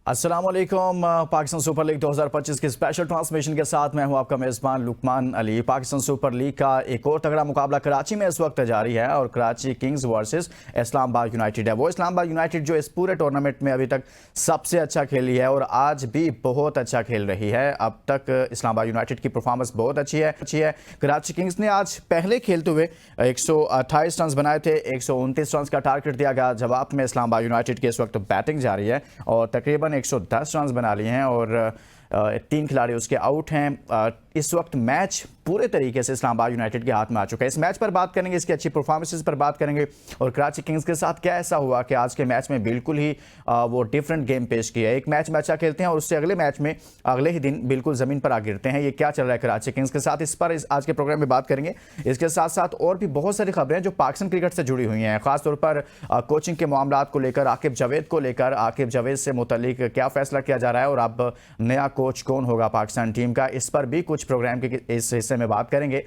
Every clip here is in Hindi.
अस्सलाम वालेकुम। पाकिस्तान सुपर लीग 2025 के स्पेशल ट्रांसमिशन के साथ मैं हूं आपका मेज़बान लुकमान अली। पाकिस्तान सुपर लीग का एक और तगड़ा मुकाबला कराची में इस वक्त जारी है और Karachi Kings versus Islamabad United है। वो इस्लामाबाद यूनाइटेड जो इस पूरे टूर्नामेंट में अभी तक सबसे अच्छा खेली है और आज भी बहुत अच्छा खेल रही है। अब तक इस्लामाबाद यूनाइटेड की परफॉर्मेंस बहुत अच्छी है। कराची किंग्स ने आज पहले खेलते हुए 128 रन बनाए थे। 129 रन का टारगेट दिया गया। जवाब में इस्लामाबाद यूनाइटेड की इस वक्त बैटिंग जारी है और तकरीबन 110 रन बना लिए हैं और 3 खिलाड़ी उसके आउट हैं। इस वक्त मैच पूरे तरीके से इस्लामाबाद यूनाइटेड के हाथ में आ चुका है। इस मैच पर बात करेंगे, इसकी अच्छी परफॉर्मेंसेस पर बात करेंगे और कराची किंग्स के साथ क्या ऐसा हुआ कि आज के मैच में बिल्कुल ही वो डिफरेंट गेम पेश किया है। एक मैच में अच्छा खेलते हैं और उससे अगले मैच में अगले ही दिन बिल्कुल ज़मीन पर आ गिरते हैं। ये क्या चल रहा है कराची किंग्स के साथ, इस पर आज के प्रोग्राम में बात करेंगे। इसके साथ साथ और भी बहुत सारी खबरें जो पाकिस्तान क्रिकेट से जुड़ी हुई हैं, खासतौर पर कोचिंग के मामलात को लेकर, आकिब जावेद को लेकर, आकिब जावेद से मुतल्लिक क्या फैसला किया जा रहा है और अब नया कोच कौन होगा पाकिस्तान टीम का, इस पर भी कुछ प्रोग्राम के इस हिस्से में बात करेंगे।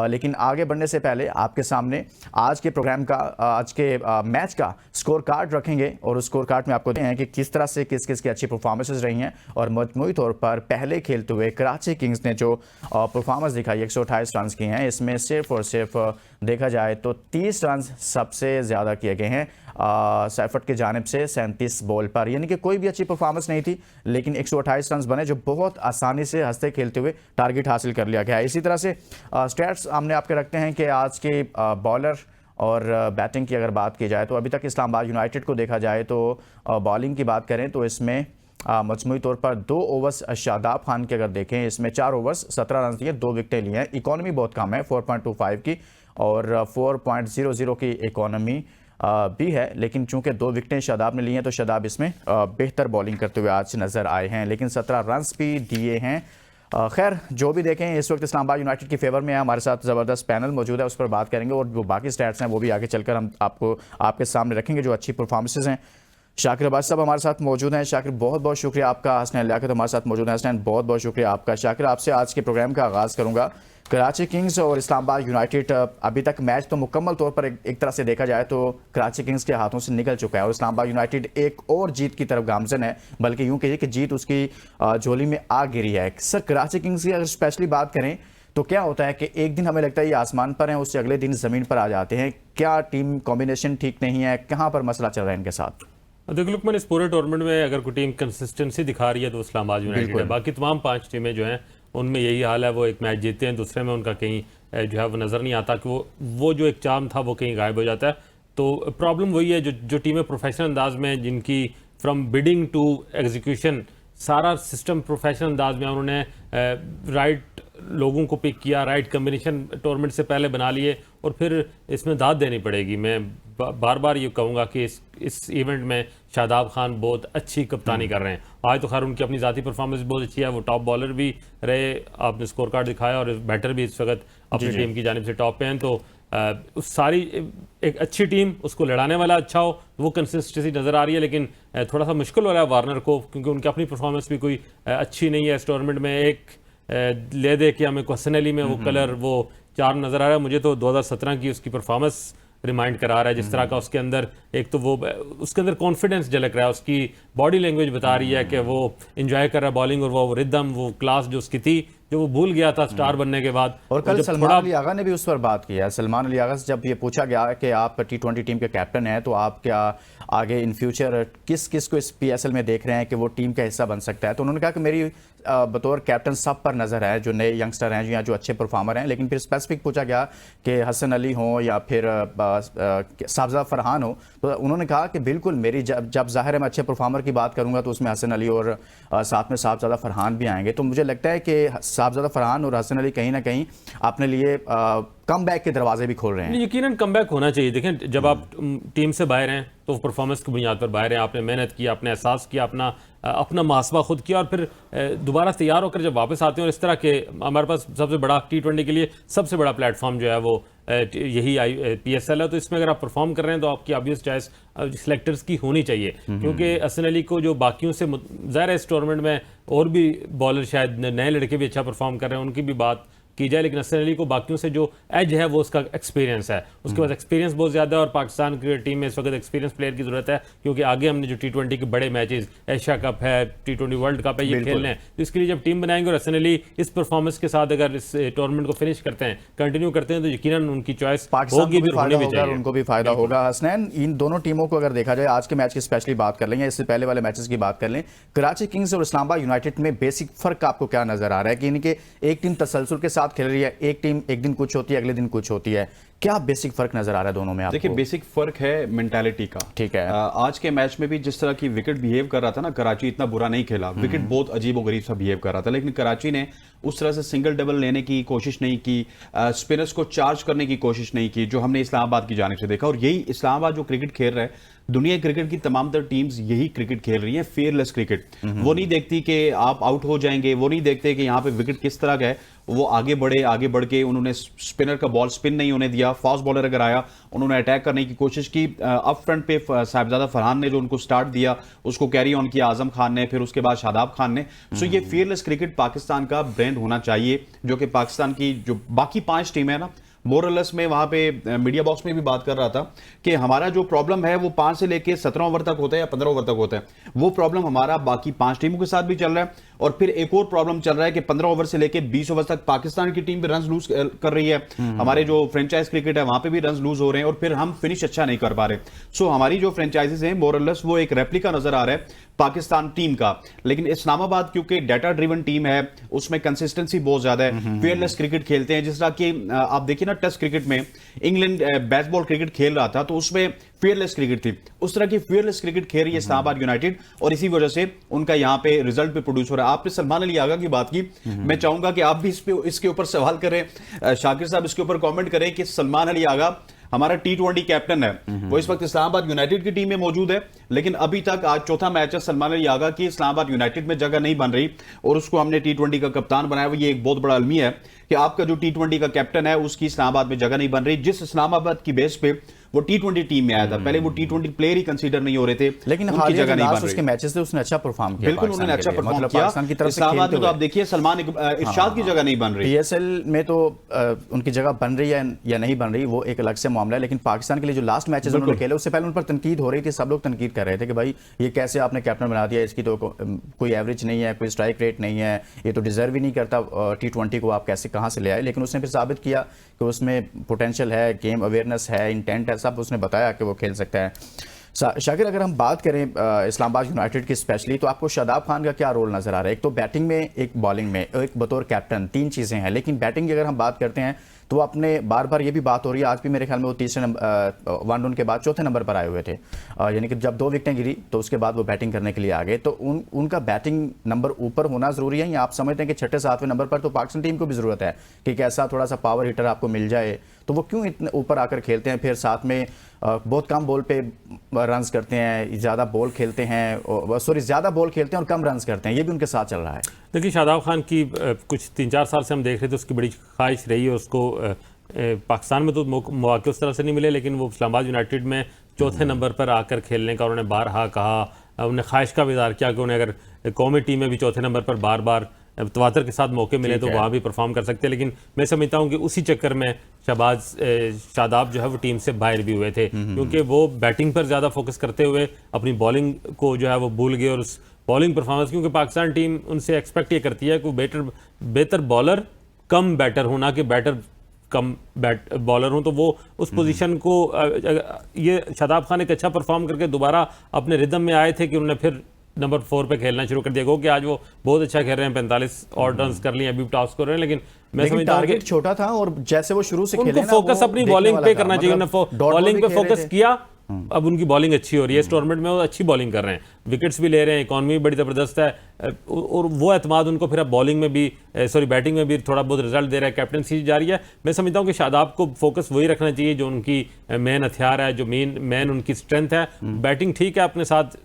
लेकिन आगे बढ़ने से पहले आपके सामने आज के प्रोग्राम का, आज के मैच का स्कोर कार्ड रखेंगे और उस स्कोर कार्ड में आपको देखें कि किस तरह से किस किस की अच्छी परफॉर्मेंसेस रही हैं और मजमूई तौर पर पहले खेलते हुए कराची किंग्स ने जो परफॉर्मेंस दिखाई 128 रन की हैं, इसमें सिर्फ और सिर्फ देखा जाए तो 30 रन सबसे ज़्यादा किए गए हैं सैफर्ट की जानिब से 37 बॉल पर, यानी कि कोई भी अच्छी परफॉर्मेंस नहीं थी लेकिन 128 रन बने जो बहुत आसानी से हंसते खेलते हुए टारगेट हासिल कर लिया गया है। इसी तरह से स्टैट्स हमने आपके रखते हैं कि आज के बॉलर और बैटिंग की अगर बात की जाए तो अभी तक इस्लामाबाद यूनाइटेड को देखा जाए तो बॉलिंग की बात करें तो इसमें मजमूई तौर पर 2 ओवर्स शादाब खान के अगर देखें, इसमें 4 ओवर्स 17 रन दिए, 2 विकेटें ली हैं। इकॉनमी बहुत कम है 4.25 की और 4.00 की इकॉनमी भी है, लेकिन चूंकि 2 विकेटें शादाब ने ली हैं तो शादाब इसमें बेहतर बॉलिंग करते हुए आज नज़र आए हैं, लेकिन 17 रन भी दिए हैं। खैर जो भी देखें, इस वक्त इस्लामाबाद यूनाइटेड की फेवर में है। हमारे साथ ज़बरदस्त पैनल मौजूद है, उस पर बात करेंगे और जो बाकी स्टैट्स हैं वो भी आगे चलकर हम आपको आपके सामने रखेंगे जो अच्छी परफॉर्मेंसेज हैं। शाकिर अब्बास साहब हमारे साथ मौजूद हैं। शाकिर बहुत बहुत शुक्रिया आपका। हसनैन लियाकत हमारे साथ मौजूद हैं। हसनैन बहुत बहुत शुक्रिया आपका। शाकिर आपसे आज के प्रोग्राम का आगाज़ करूँगा। कराची किंग्स और इस्लामाबाद यूनाइटेड, अभी तक मैच तो मुकम्मल तौर पर एक तरह से देखा जाए तो कराची किंग्स के हाथों से निकल चुका है और इस्लामाबाद यूनाइटेड एक और जीत की तरफ गामजन है, बल्कि यूँ कहिए कि जीत उसकी झोली में आ गिरी है। सर, कराची किंग्स की अगर स्पेशली बात करें तो क्या होता है कि एक दिन हमें लगता है ये आसमान पर हैं, उससे अगले दिन ज़मीन पर आ जाते हैं। क्या टीम कॉम्बिनेशन ठीक नहीं है? कहाँ पर मसला चल रहा है इनके साथ? देखो लुकमान, इस पूरे टूर्नामेंट में अगर कोई टीम कंसिस्टेंसी दिखा रही है तो इस्लामाबाद यूनाइटेड है। बाकी तमाम 5 टीमें जो हैं उनमें यही हाल है, वो एक मैच जीतते हैं, दूसरे में उनका कहीं जो है वो नज़र नहीं आता कि वो जो एक चार्म था वो कहीं गायब हो जाता है। तो प्रॉब्लम वही है जो टीमें प्रोफेशनल अंदाज में, जिनकी फ्रॉम बिडिंग टू एग्जीक्यूशन सारा सिस्टम प्रोफेशनल अंदाज में, उन्होंने राइट लोगों को पिक किया, राइट कम्बिनेशन टूर्नामेंट से पहले बना लिए और फिर इसमें दाद देनी पड़ेगी। मैं बार बार ये कहूँगा कि इस इवेंट में शादाब खान बहुत अच्छी कप्तानी कर रहे हैं। आज तो खैर उनकी अपनी ज़ाती परफॉर्मेंस बहुत अच्छी है, वो टॉप बॉलर भी रहे, आपने स्कोर कार्ड दिखाया, और बैटर भी इस वक्त अपनी टीम की जानिब से टॉप पे हैं। तो उस सारी एक अच्छी टीम, उसको लड़ाने वाला अच्छा हो, वो कंसिस्टेंसी नज़र आ रही है। लेकिन थोड़ा सा मुश्किल हो रहा है वार्नर को, क्योंकि उनकी अपनी परफॉर्मेंस भी कोई अच्छी नहीं है इस टूर्नामेंट में। एक ले दे के हमें हसन अली में वो कलर, वो चार्म नज़र आ रहा है। मुझे तो 2017 की उसकी परफॉर्मेंस रिमाइंड करा रहा है, जिस तरह का उसके अंदर एक तो वो उसके अंदर कॉन्फिडेंस झलक रहा है, उसकी बॉडी लैंग्वेज बता रही है कि वो एंजॉय कर रहा है बॉलिंग, और वो रिदम, वो क्लास जो उसकी थी, जो वो भूल गया था स्टार बनने के बाद। और कल सलमान अली आगा ने भी उस पर बात की है। सलमान अली आगा से जब ये पूछा गया कि आप T20 टीम के कैप्टन हैं तो आप क्या आगे इन फ्यूचर किस किस को इस PSL में देख रहे हैं कि वो टीम का हिस्सा बन सकता है, तो उन्होंने कहा कि मेरी बतौर कैप्टन सब पर नज़र है, जो नए यंगस्टर हैं या जो अच्छे परफॉर्मर हैं। लेकिन फिर स्पेसिफिक पूछा गया कि हसन अली हो या फिर साहबजादा फरहान हो, तो उन्होंने कहा कि बिल्कुल मेरी जब ज़ाहिर है मैं अच्छे परफॉर्मर की बात करूंगा तो उसमें हसन अली और साथ में साहबजादा फरहान भी आएंगे। तो मुझे लगता है कि साहबजादा फरहान और हसन अली कहीं ना कहीं अपने लिए कम बैक के दरवाजे भी खोल रहे हैं। यकीनन कम बैक होना चाहिए। देखें, जब आप टीम से बाहर हैं तो परफॉर्मेंस की बुनियाद पर बाहर हैं, आपने मेहनत की, आपने एहसास किया, अपना मुहासबा खुद किया, और फिर दोबारा तैयार होकर जब वापस आते हैं, और इस तरह के हमारे पास सबसे बड़ा T20 के लिए सबसे बड़ा प्लेटफॉर्म जो है वो यही PSL है। तो इसमें अगर आप परफॉर्म कर रहे हैं तो आपकी ऑब्वियस चॉइस सिलेक्टर्स की होनी चाहिए, क्योंकि हसन अली को जो बाकियों से ज़ाहिर है इस टूर्नामेंट में और भी बॉलर शायद नए लड़के भी अच्छा परफॉर्म कर रहे हैं, उनकी भी बात की जाए, लेकिन हसन अली को बाकियों से जो एज है वो उसका एक्सपीरियंस है, उसके पास एक्सपीरियंस बहुत ज़्यादा है और पाकिस्तान की टीम में इस वक्त एक्सपीरियंस प्लेयर की ज़रूरत है, क्योंकि आगे हमने जो T20 के बड़े मैचेस, एशिया कप है, T20 वर्ल्ड कप है, ये खेलने हैं। तो इसके लिए जब टीम बनाएंगे और हसन अली इस परफॉर्मेंस के साथ अगर इस टूर्नामेंट को फिनिश करते हैं, कंटिन्यू करते हैं, तो यकीनन उनकी चॉइस होगी भी, होनी भी चाहिए, उनको भी फायदा होगा। हसनैन, इन दोनों टीमों को अगर देखा जाए, आज के मैच की स्पेशली बात कर लेंगे, इससे पहले वाले मैचेस की बात कर लें, कराची किंग्स और इस्लामाबाद यूनाइटेड में बेसिक फर्क आपको क्या नजर आ रहा है कि इनके एक टीम तसलसल के साथ खेल रही है, एक टीम एक दिन कुछ होती है, अगले दिन कुछ होती है, क्या बेसिक फर्क नजर आ रहा है दोनों में आपको? देखिए, बेसिक फर्क है मेंटालिटी का। ठीक है। आज के मैच में भी जिस तरह की विकेट बिहेव कर रहा था ना, कराची इतना बुरा नहीं खेला, विकेट बहुत अजीब और गरीब सा बिहेव कर रहा था, लेकिन कराची ने उस तरह से सिंगल डबल लेने की कोशिश नहीं की, स्पिनर्स को चार्ज करने की कोशिश नहीं की, जो हमने इस्लामाबाद की जानिब से देखा। और यही इस्लामाबाद जो क्रिकेट खेल रहा है, दुनिया क्रिकेट की तमाम तर टीम्स यही क्रिकेट खेल रही हैं, फेयरलेस क्रिकेट। वो नहीं देखती कि आप आउट हो जाएंगे, वो नहीं देखते कि यहाँ पे विकेट किस तरह का है, वो आगे बढ़ के उन्होंने स्पिनर का बॉल स्पिन नहीं होने दिया, फास्ट बॉलर अगर आया उन्होंने अटैक करने की कोशिश की, अप फ्रंट पे साहिबजादा फरहान ने जो उनको स्टार्ट दिया उसको कैरी ऑन किया आजम खान ने, फिर उसके बाद शादाब खान ने। सो ये फेयरलेस क्रिकेट पाकिस्तान का ब्रांड होना चाहिए, जो कि पाकिस्तान की जो बाकी 5 टीमें हैं ना, मोरलेस में वहां पे मीडिया बॉक्स में भी बात कर रहा था कि हमारा जो प्रॉब्लम है वो 5 से लेके 17 ओवर तक होता है या 15 ओवर तक होता है, वो प्रॉब्लम हमारा बाकी 5 टीमों के साथ भी चल रहा है। और फिर एक और प्रॉब्लम चल रहा है कि 15 ओवर से लेके 20 ओवर तक पाकिस्तान की टीम भी रन लूज कर रही है, हमारे जो फ्रेंचाइज क्रिकेट है वहां पे भी रन लूज हो रहे हैं और फिर हम फिनिश अच्छा नहीं कर पा रहे। सो हमारी जो फ्रेंचाइजीज हैं मोरलेस वो एक रेप्लिका नजर आ रहा है पाकिस्तान टीम का। लेकिन इस्लामाबाद क्योंकि डाटा ड्रिवन टीम है, उसमें कंसिस्टेंसी बहुत ज्यादा है, फेयरलेस क्रिकेट खेलते हैं। जिस तरह की आप देखिए ना, टेस्ट क्रिकेट में इंग्लैंड बेसबॉल क्रिकेट खेल रहा था तो उसमें फेयरलेस क्रिकेट थी, उस तरह की फेयरलेस क्रिकेट खेल रही है इस्लामाबाद यूनाइटेड, और इसी वजह से उनका यहां पे रिजल्ट पे प्रोड्यूस हो रहा है। आपने सलमान अली आगा की बात की, मैं चाहूंगा कि आप भी इसके ऊपर सवाल करें, शाकिर साहब इसके ऊपर कमेंट करें कि सलमान अली आगा हमारा T20 कैप्टन है, वो इस वक्त इस्लामाबाद यूनाइटेड की टीम में मौजूद है, लेकिन अभी तक आज चौथा मैच है सलमान अली आगा की इस्लामाबाद यूनाइटेड में जगह नहीं बन रही और उसको हमने T20 का कप्तान बनाया हुआ। ये एक बहुत बड़ा अलमिया है कि आपका जो T20 का कैप्टन है उसकी इस्लामाबाद में जगह नहीं बन रही, जिस इस्लामाबाद की बेस पे वो T20 टीम में आया था, पहले वो T20 प्लेयर ही कंसीडर नहीं हो रहे थे, लेकिन उनकी जगह नहीं बन रही। उसके मैचेस थे उसने अच्छा परफॉर्म किया, बिल्कुल उन्होंने अच्छा परफॉर्म मतलब किया पाकिस्तान की तरफ से इस्लामाबाद में। तो आप खेलते देखिए सलमान इरशाद की जगह नहीं बन रही, PSL में तो उनकी जगह बन रही है या नहीं बन रही वो एक अलग से मामला है, लेकिन पाकिस्तान के लिए जो लास्ट मैचेस उन्होंने खेले उससे पहले उन पर तनकीद हो रही थी, सब लोग तनकीद कर रहे थे कि भाई ये कैसे आपने कैप्टन बना दिया, इसकी तो कोई एवरेज नहीं है, कोई स्ट्राइक रेट नहीं है, ये तो डिजर्व ही नहीं करता T20 को, आप कैसे कहाँ से ले आए। लेकिन उसने फिर साबित किया कि उसमें पोटेंशियल है, गेम अवेयरनेस है, इंटेंट है, सब उसने बताया कि वो खेल सकता है। शाकिर, अगर हम बात करें इस्लामाबाद यूनाइटेड की स्पेशली, तो आपको शादाब खान का क्या रोल नजर आ रहा है? एक तो बैटिंग में, एक बॉलिंग में, एक बतौर कैप्टन, 3 चीज़ें हैं। लेकिन बैटिंग की अगर हम बात करते हैं तो अपने बार बार ये भी बात हो रही है, आज भी मेरे ख्याल में वो तीसरे नंबर 1 रन के बाद चौथे नंबर पर आए हुए थे, यानी कि जब 2 विकेटें गिरी तो उसके बाद वो बैटिंग करने के लिए आ गए। तो उनका बैटिंग नंबर ऊपर होना जरूरी है, या आप समझते हैं कि 6-7वें नंबर पर तो पाकिस्तान टीम को भी जरूरत है कि एक ऐसा थोड़ा सा पावर हिटर आपको मिल जाए, तो वो क्यों इतने ऊपर आकर खेलते हैं? फिर साथ में बहुत कम बॉल पे रन्स करते हैं, ज़्यादा बॉल खेलते हैं, ज़्यादा बॉल खेलते हैं और कम रन्स करते हैं, ये भी उनके साथ चल रहा है। देखिए, शादाब खान की कुछ 3-4 साल से हम देख रहे थे, उसकी बड़ी ख्वाहिश रही है उसको पाकिस्तान में तो मौके उस तरह से नहीं मिले, लेकिन वो इस्लामाबाद यूनाइटेड में चौथे नंबर पर आकर खेलने का उन्होंने बारहा कहा, उन्हें ख्वाहिश का भी इज़हार किया कि उन्हें अगर कौमी टीम में भी चौथे नंबर पर बार बार तवातर के साथ मौके मिले तो वहाँ भी परफॉर्म कर सकते हैं। लेकिन मैं समझता हूँ कि उसी चक्कर में शादाब जो है वो टीम से बाहर भी हुए थे, क्योंकि वो बैटिंग पर ज़्यादा फोकस करते हुए अपनी बॉलिंग को जो है वो भूल गए, और उस बॉलिंग परफॉर्मेंस, क्योंकि पाकिस्तान टीम उनसे एक्सपेक्ट ये करती है कि वो बेहतर बॉलर कम बैटर होना, कि बैटर कम बॉलर हूं, तो वो उस पोजीशन को ये शादाब खान एक अच्छा परफॉर्म करके दोबारा अपने रिदम में आए थे कि उन्होंने फिर नंबर 4 पे खेलना शुरू कर दिया। कि आज वो बहुत अच्छा खेल रहे हैं, 45 और रन कर लिए, अभी टॉस कर रहे हैं, लेकिन मैं समझता हूं टारगेट छोटा था और जैसे वो शुरू से खेले ना, फोकस अपनी बॉलिंग पे करना चाहिए, उन्होंने बॉलिंग पे फोकस किया, अब उनकी बॉलिंग अच्छी हो रही है, इस टूर्नामेंट में वो अच्छी बॉलिंग कर रहे हैं, विकेट्स भी ले रहे हैं, इकॉनमी बड़ी ज़बरदस्त है, और वो एतमाद उनको फिर अब बॉलिंग में भी बैटिंग में भी थोड़ा बहुत रिजल्ट दे रहा है, कैप्टनसी जा रही है। मैं समझता हूँ कि शादाब को फोकस वही रखना चाहिए जो उनकी मेन हथियार है, जो मेन उनकी स्ट्रेंथ है। बैटिंग ठीक है, अपने साथ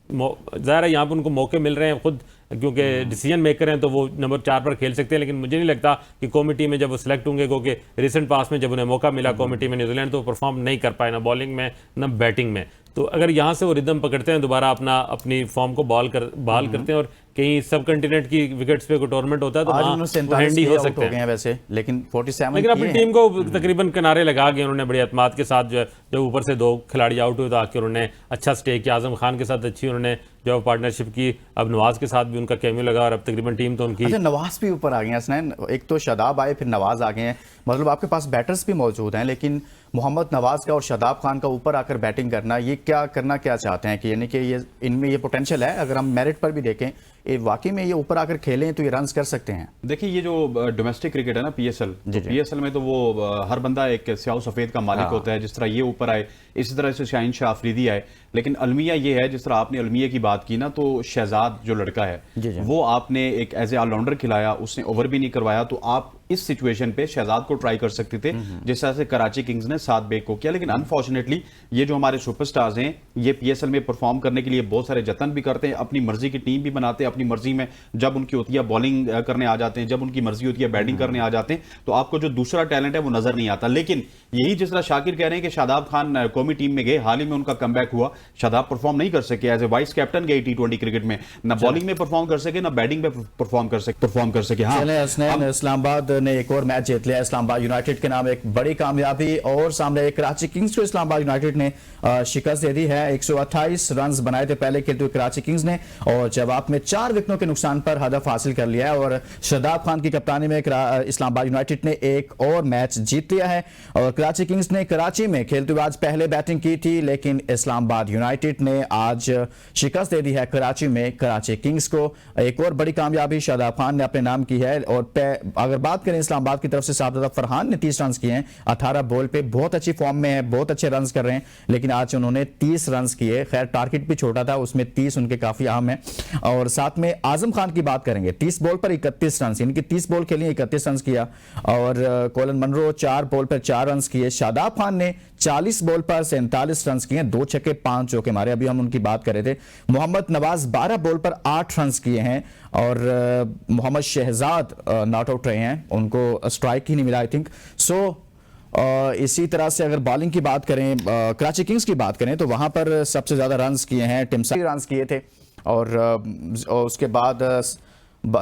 ज़ाहिर है यहाँ पर उनको मौके मिल रहे हैं खुद, क्योंकि डिसीजन मेकर हैं, तो वो नंबर 4 पर खेल सकते हैं, लेकिन मुझे नहीं लगता कि कौमी टीम में जब वो सिलेक्ट होंगे, क्योंकि रिसेंट पास में जब उन्हें मौका मिला कौमी टीम में न्यूजीलैंड, तो परफॉर्म नहीं कर पाए ना बॉलिंग में ना बैटिंग में। तो अगर यहाँ से वो रिदम पकड़ते हैं दोबारा, अपनी फॉर्म को बहाल करते हैं और कहीं सब कंटिनेंट की विकेट्स पे कोई टूर्नामेंट होता है तो आज वहाँ उन्होंने वो 47 हैंडी हो आउट सकते हो गए हैं। हैं वैसे, लेकिन 47 लेकिन अपनी किए टीम को तकरीबन किनारे लगा के उन्होंने बड़ी एतमाद के साथ जो है, जब ऊपर से 2 खिलाड़ी आउट हुए तो आके उन्होंने अच्छा स्टे किया। आजम खान के साथ अच्छी उन्होंने जो पार्टनरशिप की, अब नवाज के साथ भी उनका कैमियो लगा और अब तकरीबन टीम तो उनकी अच्छा, नवाज भी ऊपर आ गए हैं हसनैन। एक तो शादाब आए, फिर नवाज आ गए हैं, मतलब आपके पास बैटर्स भी मौजूद हैं, लेकिन मोहम्मद नवाज का और शादाब खान का ऊपर आकर बैटिंग करना, ये करना क्या चाहते हैं कि यानी कि ये इनमें ये पोटेंशियल है? अगर हम मेरिट पर भी देखें, ये वाकई में ये ऊपर आकर खेलें तो ये रन्स कर सकते हैं। देखिए ये जो डोमेस्टिक क्रिकेट है ना, पीएसएल, तो पीएसएल में तो वो हर बंदा एक स्याह सफेद का मालिक होता है। जिस तरह ये ऊपर आए, इसी तरह से शाहीन शाह अफरीदी आए। लेकिन अलमिया ये है, जिस तरह आपने अलमिया की बात की ना, तो शहजाद जो लड़का है वो आपने एक एज ए ऑलराउंडर खिलाया, उसने ओवर भी नहीं करवाया, तो आप इस सिचुएशन पे शहजाद को ट्राई कर सकते थे जिस तरह से कराची किंग्स ने 7 बेग को किया। लेकिन अनफॉर्चुनेटली ये जो हमारे सुपरस्टार्स हैं, ये पीएसएल में परफॉर्म करने के लिए बहुत सारे जतन भी करते हैं, अपनी मर्जी की टीम भी बनाते हैं, अपनी मर्जी में जब उनकी होती है बॉलिंग करने आ जाते हैं, जब उनकी मर्जी होती है बैटिंग करने आ जाते हैं, तो आपको जो दूसरा टैलेंट है वो नजर नहीं आता। लेकिन यही जिस तरह शाकिर कह रहे हैं कि शादाब खान कौमी टीम में गए, हाल ही में उनका कमबैक हुआ, शादाब परफॉर्म नहीं कर सके, एज ए वाइस कैप्टन गए T20 क्रिकेट में, ना बॉलिंग में परफॉर्म कर सके, ना बैटिंग में परफॉर्म कर सके। हाँ, इस्लामाबाद ने एक और मैच जीत लिया। इस्लामाबाद यूनाइटेड के नाम एक बड़ी कामयाबी, और सामने कराची किंग्स को इस्लामाबाद यूनाइटेड ने शिकस्त दे दी है। 128 रन बनाए थे पहले खेलते हुए कराची किंग्स ने, और जवाब में 4 विकेटों के नुकसान पर हदफ हासिल कर लिया है। और शादाब खान की कप्तानी में इस्लामाबाद यूनाइटेड ने एक और मैच जीत लिया है। और कराची किंग्स ने कराची में खेलते हुए आज पहले बैटिंग की थी, लेकिन इस्लामाबाद यूनाइटेड ने आज शिकस्त दे दी है कराची में कराची किंग्स को। एक और बड़ी कामयाबी शादाब खान ने अपने नाम की है। और अगर बात करें इस्लामाबाद की तरफ से, सादत फरहान ने 30 रन किए हैं 18 बॉल पे, बहुत अच्छी फॉर्म में है, बहुत अच्छे रन कर रहे हैं, लेकिन आज उन्होंने 30 रन किए। खैर टारगेट भी छोटा था, उसमें 30 उनके काफी अहम है। और साथ में आजम खान की बात करेंगे, 30 बॉल पर 31 रन, इनकी 30 बॉल खेली 31 रन किया। और कोलन मनरो 4 बॉल पर 4 रन किए। शादाब खान ने 40 बॉल पर 47 रन किए, 2 छक्के 5 चौके मारे, अभी हम उनकी बात कर रहे थे। मोहम्मद नवाज 12 बॉल पर 8 रन किए हैं। और मोहम्मद शहजाद नॉट आउट रहे हैं, उनको स्ट्राइक ही नहीं मिला आई थिंक सो। इसी तरह से अगर बॉलिंग की बात करें, कराची किंग्स की बात करें, तो वहां पर सबसे ज्यादा रन्स किए हैं टिमसा, रन किए थे। और उसके बाद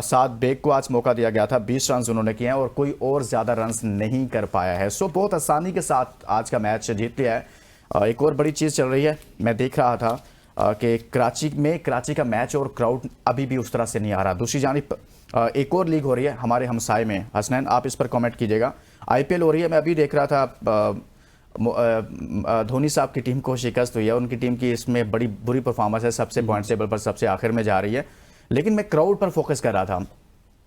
7 बेग को आज मौका दिया गया था, 20 रन उन्होंने किए हैं, और कोई और ज्यादा रन्स नहीं कर पाया है। सो बहुत आसानी के साथ आज का मैच जीत लिया है। एक और बड़ी चीज़ चल रही है, मैं देख रहा था कि कराची का मैच और क्राउड अभी भी उस तरह से नहीं आ रहा। दूसरी जानिब एक और लीग हो रही है हमारे हमसाए में, हसनैन आप इस पर कमेंट कीजिएगा। IPL हो रही है, मैं अभी देख रहा था धोनी साहब की टीम को शिकस्त हुई है, उनकी टीम की इसमें बड़ी बुरी परफॉर्मेंस है, सबसे पॉइंट टेबल पर सबसे आखिर में जा रही है। लेकिन मैं क्राउड पर फोकस कर रहा था,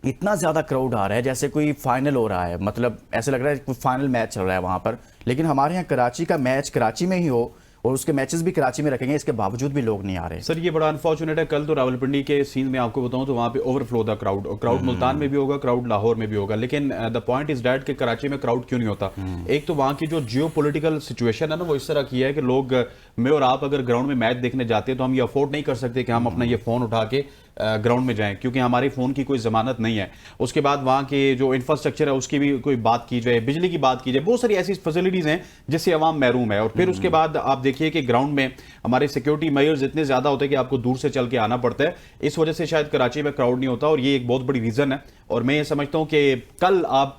इतना ज़्यादा क्राउड आ रहा है जैसे कोई फाइनल हो रहा है, मतलब ऐसे लग रहा है कोई फाइनल मैच चल रहा है वहाँ पर। लेकिन हमारे यहाँ कराची का मैच कराची में ही हो और उसके मैचेस भी कराची में रखेंगे, इसके बावजूद भी लोग नहीं आ रहे। सर ये बड़ा अनफॉर्चुनेट है। कल तो रावलपिंडी के सीन में आपको बताऊं तो वहां पे ओवरफ्लो था क्राउड, और क्राउड मुल्तान में भी होगा, क्राउड लाहौर में भी होगा। लेकिन द पॉइंट इज दैट कि कराची में क्राउड क्यों नहीं होता? एक तो वहां की जो जियोपॉलिटिकल सिचुएशन है ना, वो इस तरह की है कि लोग, मैं और आप अगर ग्राउंड में मैच देखने जाते हैं तो हम ये अफोर्ड नहीं कर सकते कि हम अपना ये फोन उठा के ग्राउंड में जाएं, क्योंकि हमारे फोन की कोई जमानत नहीं है। उसके बाद वहां के जो इंफ्रास्ट्रक्चर है उसकी भी कोई बात की जाए, बिजली की बात की जाए, बहुत सारी ऐसी फैसिलिटीज हैं जिससे अवाम महरूम है। और फिर उसके बाद आप देखिए कि ग्राउंड में हमारे सिक्योरिटी मेजर्स इतने ज्यादा होते हैं कि आपको दूर से चल के आना पड़ता है। इस वजह से शायद कराची में क्राउड नहीं होता, और ये एक बहुत बड़ी रीजन है। और मैं ये समझता हूं कि कल आप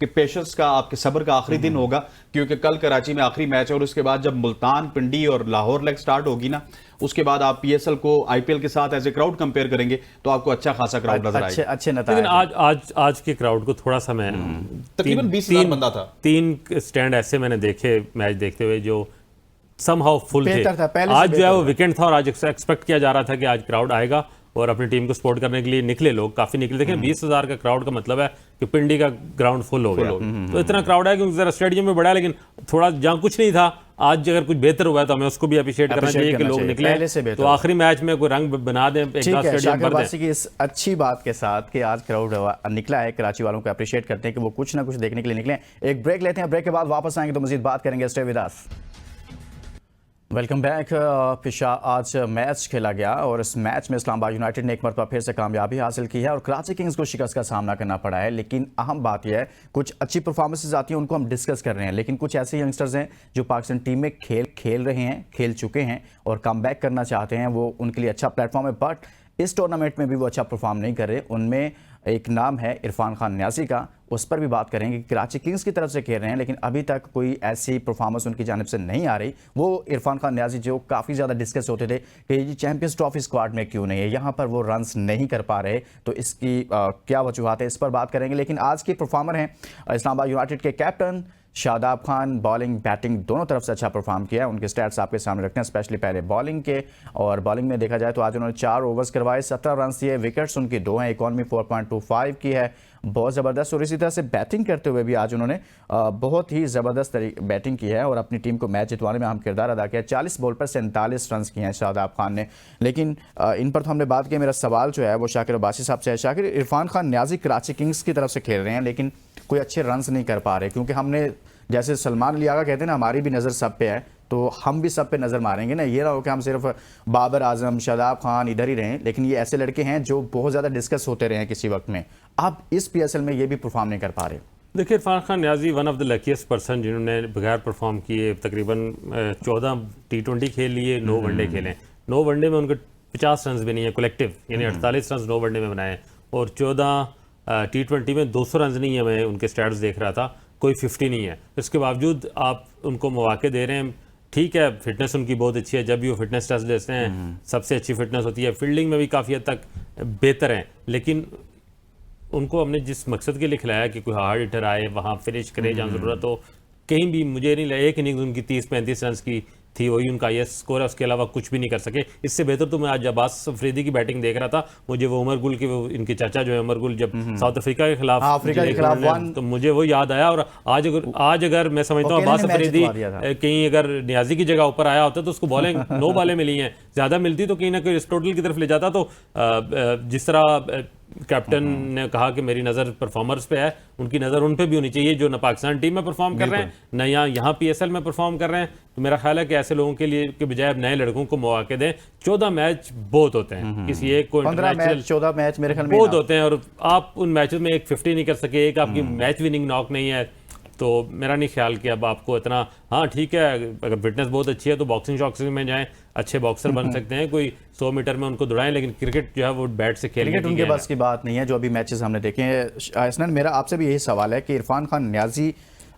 के पेशेंस का, आपके सब्र का आखिरी दिन होगा, क्योंकि कल कराची में आखिरी मैच है। और उसके बाद जब मुल्तान, पिंडी और लाहौर लेग स्टार्ट होगी ना, उसके बाद आप पीएसएल को आईपीएल के साथ एज ए क्राउड कंपेयर करेंगे तो आपको अच्छा खासा क्राउड नजर आएगा। अच्छे लेकिन आज के क्राउड को थोड़ा सा मैं तकरीबन 20,000 बंदा था। 3 स्टैंड ऐसे मैंने देखे मैच देखते हुए जो समहाउ फुल थे। आज जो है वो वीकेंड था और आज एक्सपेक्ट किया जा रहा था कि आज क्राउड आएगा और अपनी टीम को सपोर्ट करने के लिए निकले लोग, काफी निकले। देखें 20,000 का क्राउड का मतलब है कि पिंडी का ग्राउंड फुल हो गया। तो इतना क्राउड है क्योंकि जरा स्टेडियम में बड़ा है, लेकिन थोड़ा जहां कुछ नहीं था, आज अगर कुछ बेहतर हुआ है तो हमें उसको भी अप्रिशिएट करना चाहिए कि लोग निकले। तो आखिरी मैच में कोई रंग बना दें, एक स्टेडियम भर दें। की इस अच्छी बात के साथ कि आज क्राउड निकला है, कराची वालों को अप्रिशिएट करते हैं कि वो कुछ ना कुछ देखने के लिए निकले। एक ब्रेक लेते हैं, ब्रेक के बाद वापस आएंगे तो मजीद बात करेंगे। Stay with us. Welcome back. पिछा आज मैच खेला गया और इस मैच में इस्लामाबाद यूनाइटेड ने एक मरतबा फिर से कामयाबी हासिल की है और कराची किंग्स को शिकस्त का सामना करना पड़ा है। लेकिन अहम बात यह है, कुछ अच्छी परफॉर्मेंसेज आती हैं उनको हम डिस्कस कर रहे हैं, लेकिन कुछ ऐसे यंगस्टर्स हैं जो पाकिस्तान टीम में खेल रहे हैं, खेल चुके हैं और कम बैक करना चाहते हैं, वो उनके लिए अच्छा प्लेटफॉर्म है। बट इस टूर्नामेंट में भी वो अच्छा परफॉर्म नहीं कर रहे। उनमें एक नाम है इरफान खान न्याजी का, उस पर भी बात करेंगे कि कराची किंग्स की तरफ से खेल रहे हैं लेकिन अभी तक कोई ऐसी परफॉर्मेंस उनकी जानिब से नहीं आ रही। वो इरफान खान न्याजी जो काफ़ी ज़्यादा डिस्कस होते थे कि ये चैंपियंस ट्रॉफी स्क्वाड में क्यों नहीं है, यहाँ पर वो रन्स नहीं कर पा रहे, तो इसकी क्या वजूहत है, इस पर बात करेंगे। लेकिन आज के परफॉर्मर हैं इस्लामाबाद यूनाइटेड के captain Shadab Khan. Bowling batting दोनों तरफ से अच्छा परफॉर्म किया है, उनके स्टैट्स आपके सामने रखते हैं, स्पेशली पहले बॉलिंग के। और बॉलिंग में देखा जाए तो आज उन्होंने 4 ओवर्स करवाए, 17 रन दिए, विकेट्स उनकी 2 हैं, इकॉनमी 4.25 की है, बहुत ज़बरदस्त। और इसी तरह से बैटिंग करते हुए भी आज उन्होंने बहुत ही ज़बरदस्त बैटिंग की है और अपनी टीम को मैच जितवाने में अहम किरदार अदा किया। 40 बॉल पर 47 रन किए हैं शादाब खान ने। लेकिन इन पर तो हमने बात की। मेरा सवाल जो है वो शाकिर अब्बासी साहब से है। शाकिर, इरफान खान न्याजी कराची किंग्स की तरफ से खेल रहे हैं लेकिन कोई अच्छे रन्स नहीं कर पा रहे, क्योंकि हमने जैसे सलमान अली आगा कहते हैं ना, हमारी भी नज़र सब पे है, तो हम भी सब पे नज़र मारेंगे ना। ये ना हो कि हम सिर्फ बाबर आजम, शादाब खान इधर ही रहें, लेकिन ये ऐसे लड़के हैं जो बहुत ज़्यादा डिस्कस होते रहे हैं किसी वक्त में। अब इस PSL में ये भी परफॉर्म नहीं कर पा रहे। देखिए, Irfan Khan Niazi one of the luckiest person जिन्होंने बगैर परफॉर्म किए तकरीबन 14 T20 खेल लिए, 9 वनडे खेले। 9 वनडे में उनके 50 रन भी नहीं है कलेक्टिव, यानी 48 रन 9 वनडे में बनाए, और 14 T20 में 200 रन नहीं है। मैं उनके स्टैट्स देख रहा था, कोई 50 नहीं है। इसके बावजूद आप उनको मौके दे रहे हैं। ठीक है, फिटनेस उनकी बहुत अच्छी है, जब भी वो फिटनेस टेस्ट देते हैं सबसे अच्छी फिटनेस होती है, फील्डिंग में भी काफ़ी हद तक बेहतर हैं। लेकिन उनको हमने जिस मकसद के लिए खिलाया कि कोई हार्ड हिटर आए, वहाँ फिनिश करे जहाँ ज़रूरत हो, कहीं भी मुझे नहीं लगा। एक इनिंग्स उनकी 30-35 रन की थी, वही उनका ये स्कोर है, उसके अलावा कुछ भी नहीं कर सके। इससे बेहतर तो मैं आज अब्बास अफरीदी की बैटिंग देख रहा था। मुझे वो उमर गुल के, वो इनके चाचा जो है उमर गुल, जब साउथ अफ्रीका के खिलाफ तो मुझे वो याद आया। और आज अगर मैं समझता हूँ अब्बास अफरीदी कहीं अगर न्याजी की जगह ऊपर आया होता तो उसको बॉलिंग 9 बॉलें मिली हैं, ज़्यादा मिलती तो कहीं ना कहीं टोटल की तरफ ले जाता। तो जिस तरह कैप्टन ने कहा कि मेरी नज़र परफॉर्मर्स पे है, उनकी नज़र उन पे भी होनी चाहिए जो न पाकिस्तान टीम में परफॉर्म कर रहे हैं न यहाँ PSL में परफॉर्म कर रहे हैं। तो मेरा ख्याल है कि ऐसे लोगों के लिए के बजाय नए लड़कों को मौके दें। 14 मैच बहुत होते हैं, किसी एक को 14 मैच मेरे ख्याल में बहुत होते हैं, और आप उन मैचेस में एक 50 नहीं कर सके, एक आपकी मैच विनिंग नॉक नहीं है, तो मेरा नहीं ख्याल कि अब आपको इतना। हाँ ठीक है, अगर फिटनेस बहुत अच्छी है तो बॉक्सिंग शॉक्सिंग में जाएं, अच्छे बॉक्सर बन सकते हैं, कोई 100 मीटर में उनको दौड़ाएं, लेकिन क्रिकेट जो है वो बैट से खेलने क्रिकेट उनके बस की बात नहीं है। जो अभी मैचेस हमने देखे हैं, हसनैन, मेरा आपसे भी यही सवाल है कि इरफान खान न्याजी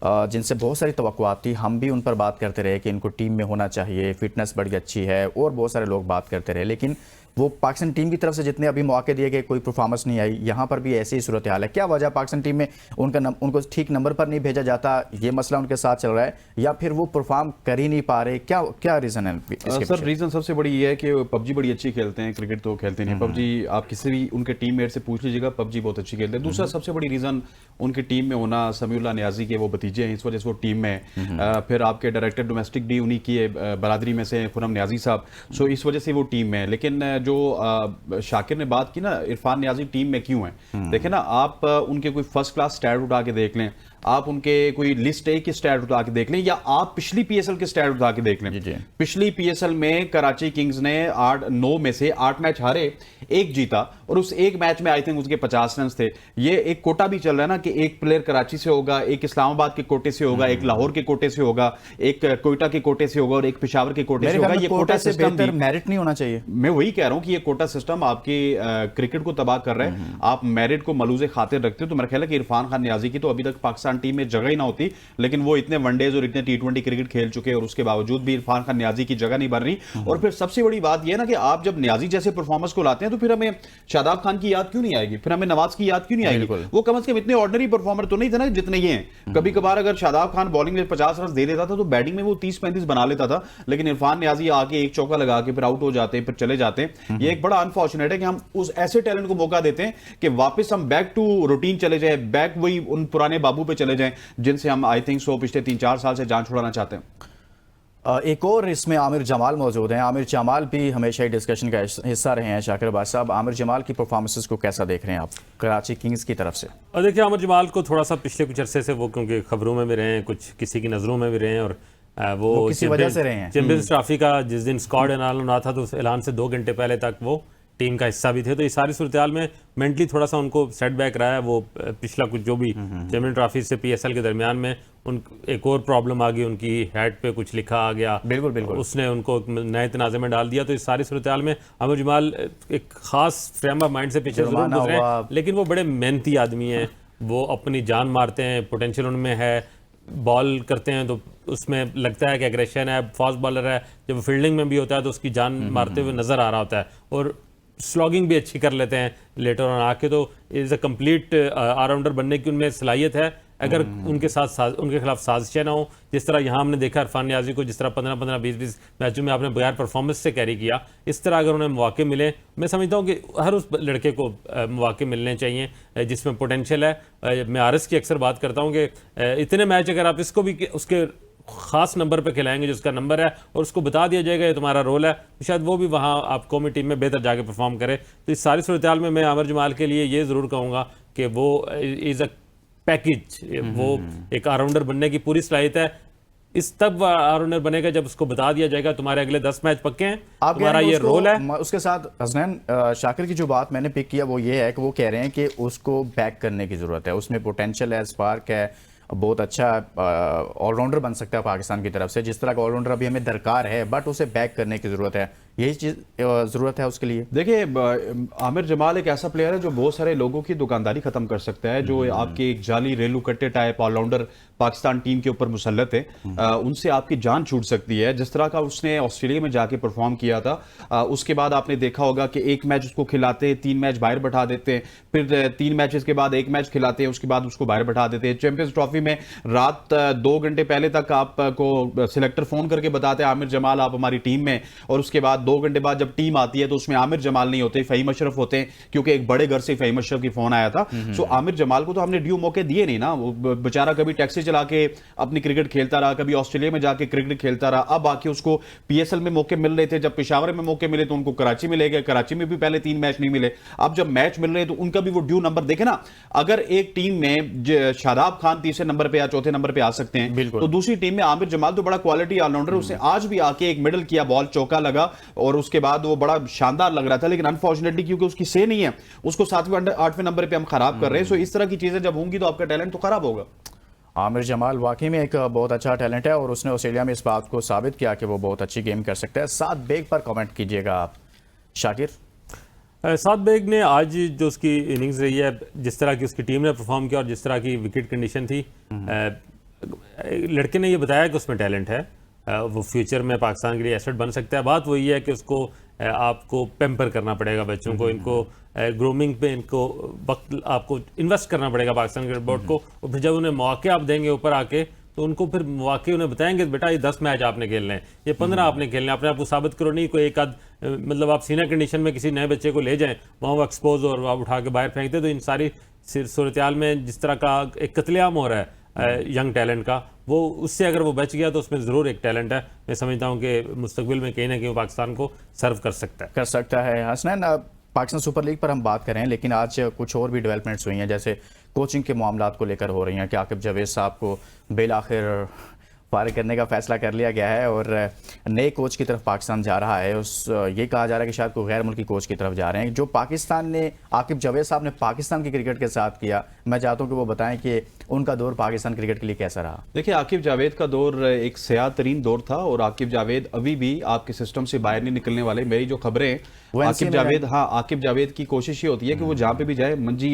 जिनसे बहुत सारी तवक्कुआत थी, हम भी उन पर बात करते रहे कि इनको टीम में होना चाहिए, फिटनेस बड़ी अच्छी है, और बहुत सारे लोग बात करते रहे, लेकिन वो पाकिस्तान टीम की तरफ से जितने अभी मौके दिए गए कोई परफॉर्मेंस नहीं आई। यहाँ पर भी ऐसी ही सूरत हाल है। क्या वजह पाकिस्तान टीम में उनको ठीक नंबर पर नहीं भेजा जाता, ये मसला उनके साथ चल रहा है, या फिर वो परफॉर्म कर ही नहीं पा रहे? क्या रीज़न है इसके? सर रीज़न सबसे बड़ी ये है कि PUBG बड़ी अच्छी खेलते हैं, क्रिकेट तो खेलते नहीं। PUBG आप किसी भी उनके टीम मेट से पूछ लीजिएगा, PUBG बहुत अच्छी खेलते हैं। दूसरा सबसे बड़ी रीज़न उनकी टीम में होना, समीउल्लाह न्याजी के वो भतीजे हैं, इस वजह से वो टीम में है। फिर आपके डायरेक्टर डोमेस्टिक भी उन्हीं की बरादरी में से खुरम न्याजी साहब, सो इस वजह से वो टीम में है। लेकिन जो शाकिर ने बात की ना, इरफान न्याजी टीम में क्यों है, देखें ना आप उनके कोई फर्स्ट क्लास स्टैट उठा के देख लें, आप उनके कोई लिस्ट ए की स्टैट उठा के देख लें, या आप पिछली PSL के स्टैट उठा के देख लें। पिछली PSL में कराची किंग्स ने 9 में से 8 मैच हारे, 1 जीता, और उस एक मैच में आई थिंक उसके 50 रन थे। ये एक कोटा भी चल रहा है ना कि एक प्लेयर कराची से होगा, एक इस्लामाबाद के कोटे से होगा, एक लाहौर के कोटे से होगा, एक कोयटा के कोटे से होगा, और एक पेशावर के कोटे से होगा। ये कोटा सिस्टम मेरिट नहीं होना चाहिए। मैं वही कह रहा हूं कि ये कोटा सिस्टम आपकी क्रिकेट को तबाह कर रहा है। आप मेरिट को मलूज़े खातिर रखते हो। तो मेरा ख्याल है कि इरफान खान न्याजी की तो अभी तक पाकिस्तान टीम में जगह ही ना होती, लेकिन वो इतने वनडेज और इतने T20 क्रिकेट खेल चुके, और उसके बावजूद भी इरफान खान न्याजी की जगह नहीं बन रही। और फिर सबसे बड़ी बात यह ना कि आप जब न्याजी जैसे परफॉर्मेंस को लाते हैं तो फिर हमें शादाब खान की याद क्यों नहीं आएगी, फिर हमें नवाज की याद क्यों नहीं आएगी? वो कम से कम इतने ऑर्डिनरी परफॉर्मर तो नहीं थे ना जितने ये हैं। कभी कभार अगर शादाब खान बॉलिंग में 50 रन दे देता था तो बैटिंग में वो 30-35 बना लेता था, लेकिन इरफान न्याजी आके एक चौका लगा के फिर आउट हो जाते, फिर चले जाते। ये एक बड़ा अनफॉर्चुनेट है कि हम उस ऐसे टैलेंट को मौका देते हैं कि वापस हम बैक टू रूटीन चले जाए, बैक वही उन पुराने बाबू पे चले जाएं जिनसे हम आई थिंक सो पिछले 3-4 साल से जान छुड़ाना चाहते हैं। एक और इसमें आमिर जमाल मौजूद हैं। आमिर जमाल भी हमेशा ही डिस्कशन का हिस्सा रहे हैं। शाकिर अब्बास साहब, आमिर जमाल की परफॉर्मेंसेस को कैसा देख रहे हैं आप कराची किंग्स की तरफ से? और देखिए, आमिर जमाल को थोड़ा सा पिछले कुछ अरसे से वो क्योंकि खबरों में भी रहे हैं, कुछ किसी की नज़रों में भी रहे हैं, और वो किसी वजह से रहे हैं। चैंपियंस ट्रॉफी का जिस दिन स्क्वाड ऐलान हुआ था तो उस ऐलान से 2 घंटे पहले तक वो टीम का हिस्सा भी थे। तो इस सारी सूरत हाल में मेंटली थोड़ा सा उनको सेटबैक रहा है। वो पिछला कुछ जो भी चैंपियन ट्रॉफी से PSL के दरमियान में उन एक और प्रॉब्लम आ गई, उनकी हेड पे कुछ लिखा आ गया, बिल्कुल बिल्कुल उसने उनको नए तनाज़े में डाल दिया। तो इस सारी सूरत हाल में आमिर जमाल एक खास फ्रेम ऑफ माइंड से पीछे जरूर गुजरे, लेकिन वो बड़े मेहनती आदमी हैं, वो अपनी जान मारते हैं, पोटेंशियल उनमें है, बॉल करते हैं तो उसमें लगता है कि एग्रेशन है, फास्ट बॉलर है, जब फील्डिंग में भी होता है तो उसकी जान मारते हुए नजर आ रहा होता है, और स्लॉगिंग भी अच्छी कर लेते हैं लेटर ऑन आके। तो इज अ कंप्लीट ऑलराउंडर बनने की उनमें सलाहियत है, अगर उनके खिलाफ साजिशें ना हो। जिस तरह यहाँ हमने देखा इरफान नियाजी को, जिस तरह 15-15, 20-20 मैचों में आपने बगैर परफॉर्मेंस से कैरी किया, इस तरह अगर उन्हें मौके मिले, मैं समझता हूँ कि हर उस लड़के को मौके मिलने चाहिए जिसमें पोटेंशियल है। मैं आरएस की अक्सर बात करता हूँ कि इतने मैच अगर आप इसको भी उसके खास नंबर पे खिलाएंगे जो उसका नंबर है, और उसको बता दिया जाएगा ये तुम्हारा रोल है, तो शायद वो भी वहाँ आप कौमी टीम में बेहतर जाके परफॉर्म करे। तो इस सारी सूरत हाल में मैं आमिर जमाल के लिए ये ज़रूर कहूँगा कि वो इज़ अ पैकेज, वो एक ऑलराउंडर बनने की पूरी सलाहियत है। इस तब ऑलराउंडर बनेगा जब उसको बता दिया जाएगा तुम्हारे अगले 10 मैच पक्के हैं, तुम्हारा ये रोल है। उसके साथ हसनैन शाकिर की जो बात मैंने पिक किया वो ये है कि वो कह रहे हैं कि उसको बैक करने की जरूरत है, उसमें पोटेंशियल है, स्पार्क है, बहुत अच्छा ऑलराउंडर बन सकता है पाकिस्तान की तरफ से, जिस तरह का ऑलराउंडर अभी हमें दरकार है, बट उसे बैक करने की जरूरत है, यही चीज जरूरत है उसके लिए। देखिए, आमिर जमाल एक ऐसा प्लेयर है जो बहुत सारे लोगों की दुकानदारी खत्म कर सकता है, जो आपके एक जाली रेलू कट्टे टाइप ऑलराउंडर पाकिस्तान टीम के ऊपर मुसल्लत है, उनसे आपकी जान छूट सकती है। जिस तरह का उसने ऑस्ट्रेलिया में जाके परफॉर्म किया था, उसके बाद आपने देखा होगा कि एक मैच उसको खिलाते, 3 मैच बाहर बैठा देते हैं, फिर 3 मैचेस के बाद एक मैच खिलाते हैं, उसके बाद उसको बाहर बैठा देते हैं। चैंपियंस ट्रॉफी में रात 2 घंटे पहले तक आपको सिलेक्टर फोन करके बताते हैं आमिर जमाल आप हमारी टीम में, और उसके बाद 2 घंटे बाद जब टीम आती है तो उसमें आमिर जमाल नहीं होते, फहीम अशरफ होते हैं, क्योंकि एक बड़े घर से फहीम अशरफ की फोन आया था। सो आमिर जमाल को तो हमने ड्यू मौके दिए नहीं ना, वो बेचारा कभी टैक्सी चला के अपनी क्रिकेट खेलता रहा, कभी ऑस्ट्रेलिया में जाके क्रिकेट खेलता रहा, अब आके उसको PSL में मौके मिल रहे थे, जब पेशावर में मौके मिले तो उनको कराची में ले गए, कराची में भी पहले 3 मैच नहीं मिले, अब जब मैच मिल रहे हैं तो उनका भी वो ड्यू नंबर देखे ना। अगर एक टीम में शादाब खान तीसरे नंबर पे या चौथे नंबर पे आ सकते हैं, तो दूसरी टीम में आमिर जमाल तो बड़ा क्वालिटी ऑलराउंडर, उसने आज भी आके एक मिडल किया, बॉल चौका लगा और उसके बाद वो बड़ा शानदार लग रहा था, लेकिन अनफॉर्चुनेटली क्योंकि उसकी से नहीं है, उसको 7वें 8वें नंबर पे हम खराब कर रहे हैं। सो इस तरह की चीजें जब होंगी तो आपका टैलेंट तो खराब होगा। आमिर जमाल वाकई में एक बहुत अच्छा टैलेंट है और उसने ऑस्ट्रेलिया में इस बात को साबित किया कि वो बहुत अच्छी गेम कर सकता है। साद बेग पर कमेंट कीजिएगा आप शाकिर। साद बेग ने आज जो उसकी इनिंग्स रही है, जिस तरह की उसकी टीम ने परफॉर्म किया और जिस तरह की विकेट कंडीशन थी, लड़के ने ये बताया कि उसमें टैलेंट है, वो फ्यूचर में पाकिस्तान के लिए एसेट बन सकता है। बात वही है कि उसको आपको पेम्पर करना पड़ेगा बच्चों को, इनको ग्रूमिंग पे इनको वक्त आपको इन्वेस्ट करना पड़ेगा पाकिस्तान क्रिकेट बोर्ड को, और फिर जब उन्हें मौके आप देंगे ऊपर आके तो उनको फिर मौके उन्हें बताएंगे बेटा ये 10 मैच आपने खेलने हैं, ये 15 आपने खेलने हैं, अपने आप को साबित करो, नहीं कोई एक आध मतलब आप सीनियर कंडीशन में किसी नए बच्चे को ले जाएं, वहाँ वो एक्सपोज और आप उठा के बाहर फेंकते। तो इन सारी सूरत हाल में जिस तरह का एक कत्लेआम हो रहा है यंग टैलेंट का, वो उससे अगर वो बच गया तो उसमें ज़रूर एक टैलेंट है। मैं समझता हूँ कि मुस्तकबिल में कहीं ना कहीं पाकिस्तान को सर्व कर सकता है। हसनैन, पाकिस्तान सुपर लीग पर हम बात करें, लेकिन आज कुछ और भी डेवलपमेंट्स हुई हैं, जैसे कोचिंग के मामलात को लेकर हो रही हैं कि आकिब जावेद साहब को बिल आखिर फारिग करने का फैसला कर लिया गया है और नए कोच की तरफ पाकिस्तान जा रहा है। ये कहा जा रहा है कि शायद कोई गैर मुल्की कोच की तरफ जा रहे हैं। जो पाकिस्तान ने आकिब जावेद साहब ने पाकिस्तान की क्रिकेट के साथ किया, मैं चाहता हूं कि वो बताएं कि उनका दौर पाकिस्तान क्रिकेट के लिए कैसा रहा। देखिए, आकिब जावेद का दौर एक सयाह तरीन दौर था और आकिब जावेद अभी भी आपके सिस्टम से बाहर नहीं निकलने वाले। मेरी जो खबरें हैं, आकिब जावेद की कोशिश ये होती है कि वो जहाँ पे भी जाए मंजी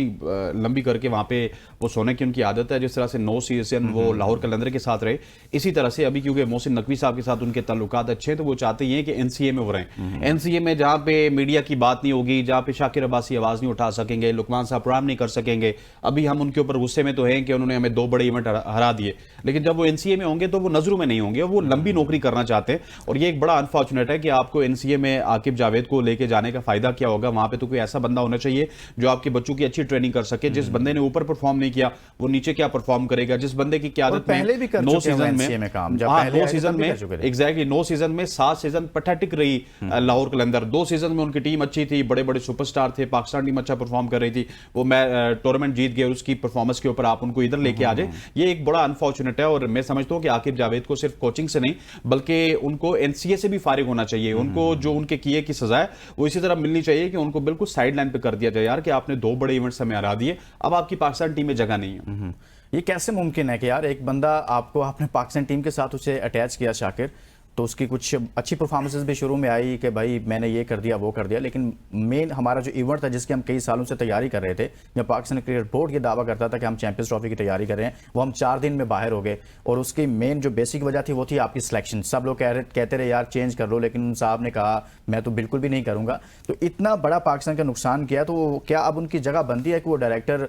लंबी करके वहाँ पे वो सोने की उनकी आदत है। जिस तरह से 9 सीजन वो लाहौर कलंदर के साथ रहे, इसी तरह से अभी क्योंकि मोहसिन नकवी साहब के साथ उनके ताल्लुकात अच्छे हैं तो वो चाहते हैं कि NCA में वो रहें। NCA में जहाँ पे मीडिया की बात नहीं होगी, जहाँ पे शाकिर अब्बासी आवाज नहीं उठा सकेंगे, लुकमान साहब प्रोग्राम नहीं कर सकेंगे। अभी हम उनके ऊपर गुस्से में तो हैं कि उन्होंने हमें 2 बड़े इवेंट हरा दिए, लेकिन जब वो NCA में होंगे तो वो नजरों में नहीं होंगे, वो लंबी नौकरी करना चाहते हैं। और ये एक बड़ा अनफॉर्चुनेट है कि आपको NCA में आकिब जावेद को लेके जाने का फायदा क्या होगा। वहां पे तो कोई ऐसा बंदा होना चाहिए जो आपके बच्चों की अच्छी ट्रेनिंग कर सके। जिस बंदे ने ऊपर परफॉर्म नहीं किया वो नीचे क्या परफॉर्म करेगा। जिस बंदे की क्यादत पहले भी कर 9 सीजन में काम, जब पहले 9 सीजन में एग्जैक्टली 9 सीजन में 7 सीजन पैथेटिक रही लाहौर कलंदर। 2 सीजन में उनकी टीम अच्छी थी, बड़े बड़े सुपरस्टार थे, पाकिस्तान टीम अच्छा परफॉर्म कर रही थी, वो टूर्नामेंट जीत गए। उसकी परफॉर्मेंस के ऊपर आप उनको इधर लेके आ जाए, ये एक बड़ा अनफॉर्चुनेट है। और मैं समझता हूं कि आकिब जावेद को सिर्फ कोचिंग से नहीं बल्कि उनको NCA से भी फारिग होना चाहिए। उनको जो उनके किए की सजा है वो इसी तरह मिलनी चाहिए कि उनको बिल्कुल साइड लाइन पे कर दिया जाए यार कि आपने 2 बड़े इवेंट्स हमें हरा दिए, अब आपकी पाकिस्तान टीम में जगह नहीं है। ये कैसे मुमकिन है कि यार एक बंदा आपको आपने पाकिस्तान टीम के साथ उसे अटैच किया शाकिर, तो उसकी कुछ अच्छी परफॉर्मेंसेस भी शुरू में आई कि भाई मैंने ये कर दिया वो कर दिया, लेकिन मेन हमारा जो इवेंट था जिसकी हम कई सालों से तैयारी कर रहे थे, जब पाकिस्तान क्रिकेट बोर्ड ये दावा करता था कि हम चैंपियंस ट्रॉफी की तैयारी कर रहे हैं, वो हम 4 दिन में बाहर हो गए। और उसकी मेन जो बेसिक वजह थी वो थी आपकी सिलेक्शन। सब लोग कहते रहे यार चेंज कर लो, लेकिन उन साहब ने कहा मैं तो बिल्कुल भी नहीं करूंगा। तो इतना बड़ा पाकिस्तान का नुकसान किया, तो क्या अब उनकी जगह बनती है कि वो director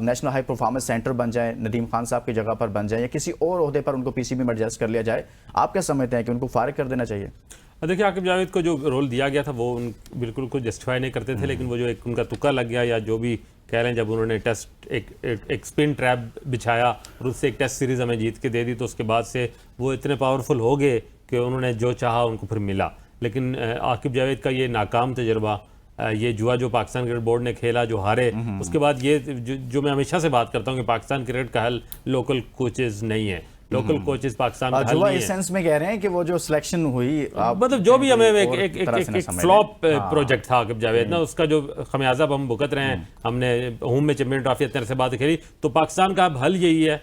national high performance centre बन जाए, नदीम खान साहब की जगह पर बन जाए, या किसी और ओहदे पर उनको पीसीबी में एडजस्ट कर लिया जाए? आप क्या समझते हैं कि उनको फारिग कर देना चाहिए? देखिए, आकिब जावेद को जो रोल दिया गया था वो बिल्कुल कुछ जस्टिफाई नहीं करते थे, लेकिन वो जो एक उनका तुक्का लग गया या जो भी कह रहे हैं, जब उन्होंने टेस्ट एक स्पिन ट्रैप बिछाया और उससे एक टेस्ट सीरीज हमें जीत के दे दी, तो उसके बाद से वो इतने पावरफुल हो गए कि उन्होंने जो चाहा उनको फिर मिला। लेकिन आकिब जावेद का ये नाकाम तजर्बा, ये जुआ जो पाकिस्तान क्रिकेट बोर्ड ने खेला, जो हारे, उसके बाद ये जो मैं हमेशा से बात करता हूँ कि पाकिस्तान क्रिकेट का हल लोकल कोचेज नहीं है। लोकल कोचेस पाकिस्तान का हल नहीं है। इस सेंस में कह रहे हैं कि वो जो सिलेक्शन हुई, मतलब जो भी हमें एक फ्लॉप प्रोजेक्ट था आकिब जावेद ना, उसका जो खमियाजा हम भुगत रहे हैं। हमने होम में चैंपियन ट्रॉफी इतने से बात खेली, तो पाकिस्तान का अब हल यही है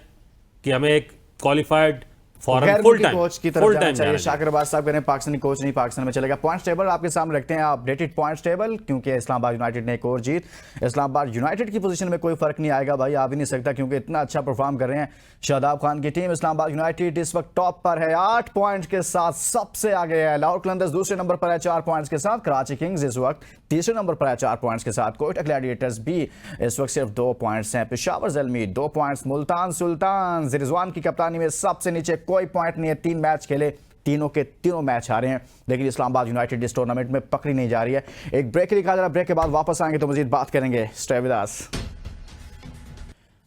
कि हमें एक क्वालिफाइड कोच की तरफ जाना चाहिए। शाकिर अब्बास साहब कह रहे हैं पाकिस्तानी कोच नहीं, पाकिस्तान में चलेगा। पॉइंट्स टेबल आपके सामने रखते हैं, अपडेटेड पॉइंट्स टेबल, क्योंकि इस्लामाबाद यूनाइटेड ने एक और जीत। इस्लामाबाद यूनाइटेड की पोजीशन में कोई फर्क नहीं आएगा भाई, आ भी नहीं सकता, क्योंकि इतना अच्छा परफॉर्म कर रहे हैं शादाब खान की टीम। इस्लामाबाद यूनाइटेड इस वक्त टॉप पर है 8 पॉइंट्स के साथ, सबसे आगे है। लाहौर कलंदर्स दूसरे नंबर पर है 4 पॉइंट्स के साथ। कराची किंग्स इस वक्त तीसरे नंबर पर है 4 पॉइंट्स के साथ। कोयटा ग्लैडिएटर्स भी इस वक्त सिर्फ 2 पॉइंट्स हैं। पेशावर ज़ल्मी 2 पॉइंट्स। मुल्तान सुल्तान रिजवान की कप्तानी में सबसे नीचे, कोई पॉइंट नहीं है। 3 मैच खेले, तीनों के तीनों मैच हारे हैं, लेकिन इस्लामाबाद यूनाइटेड इस टूर्नामेंट में पकड़ी नहीं जा रही है। एक ब्रेक लिखा जरा, ब्रेक के बाद वापस आएंगे तो मजीद बात करेंगे। Stay with us.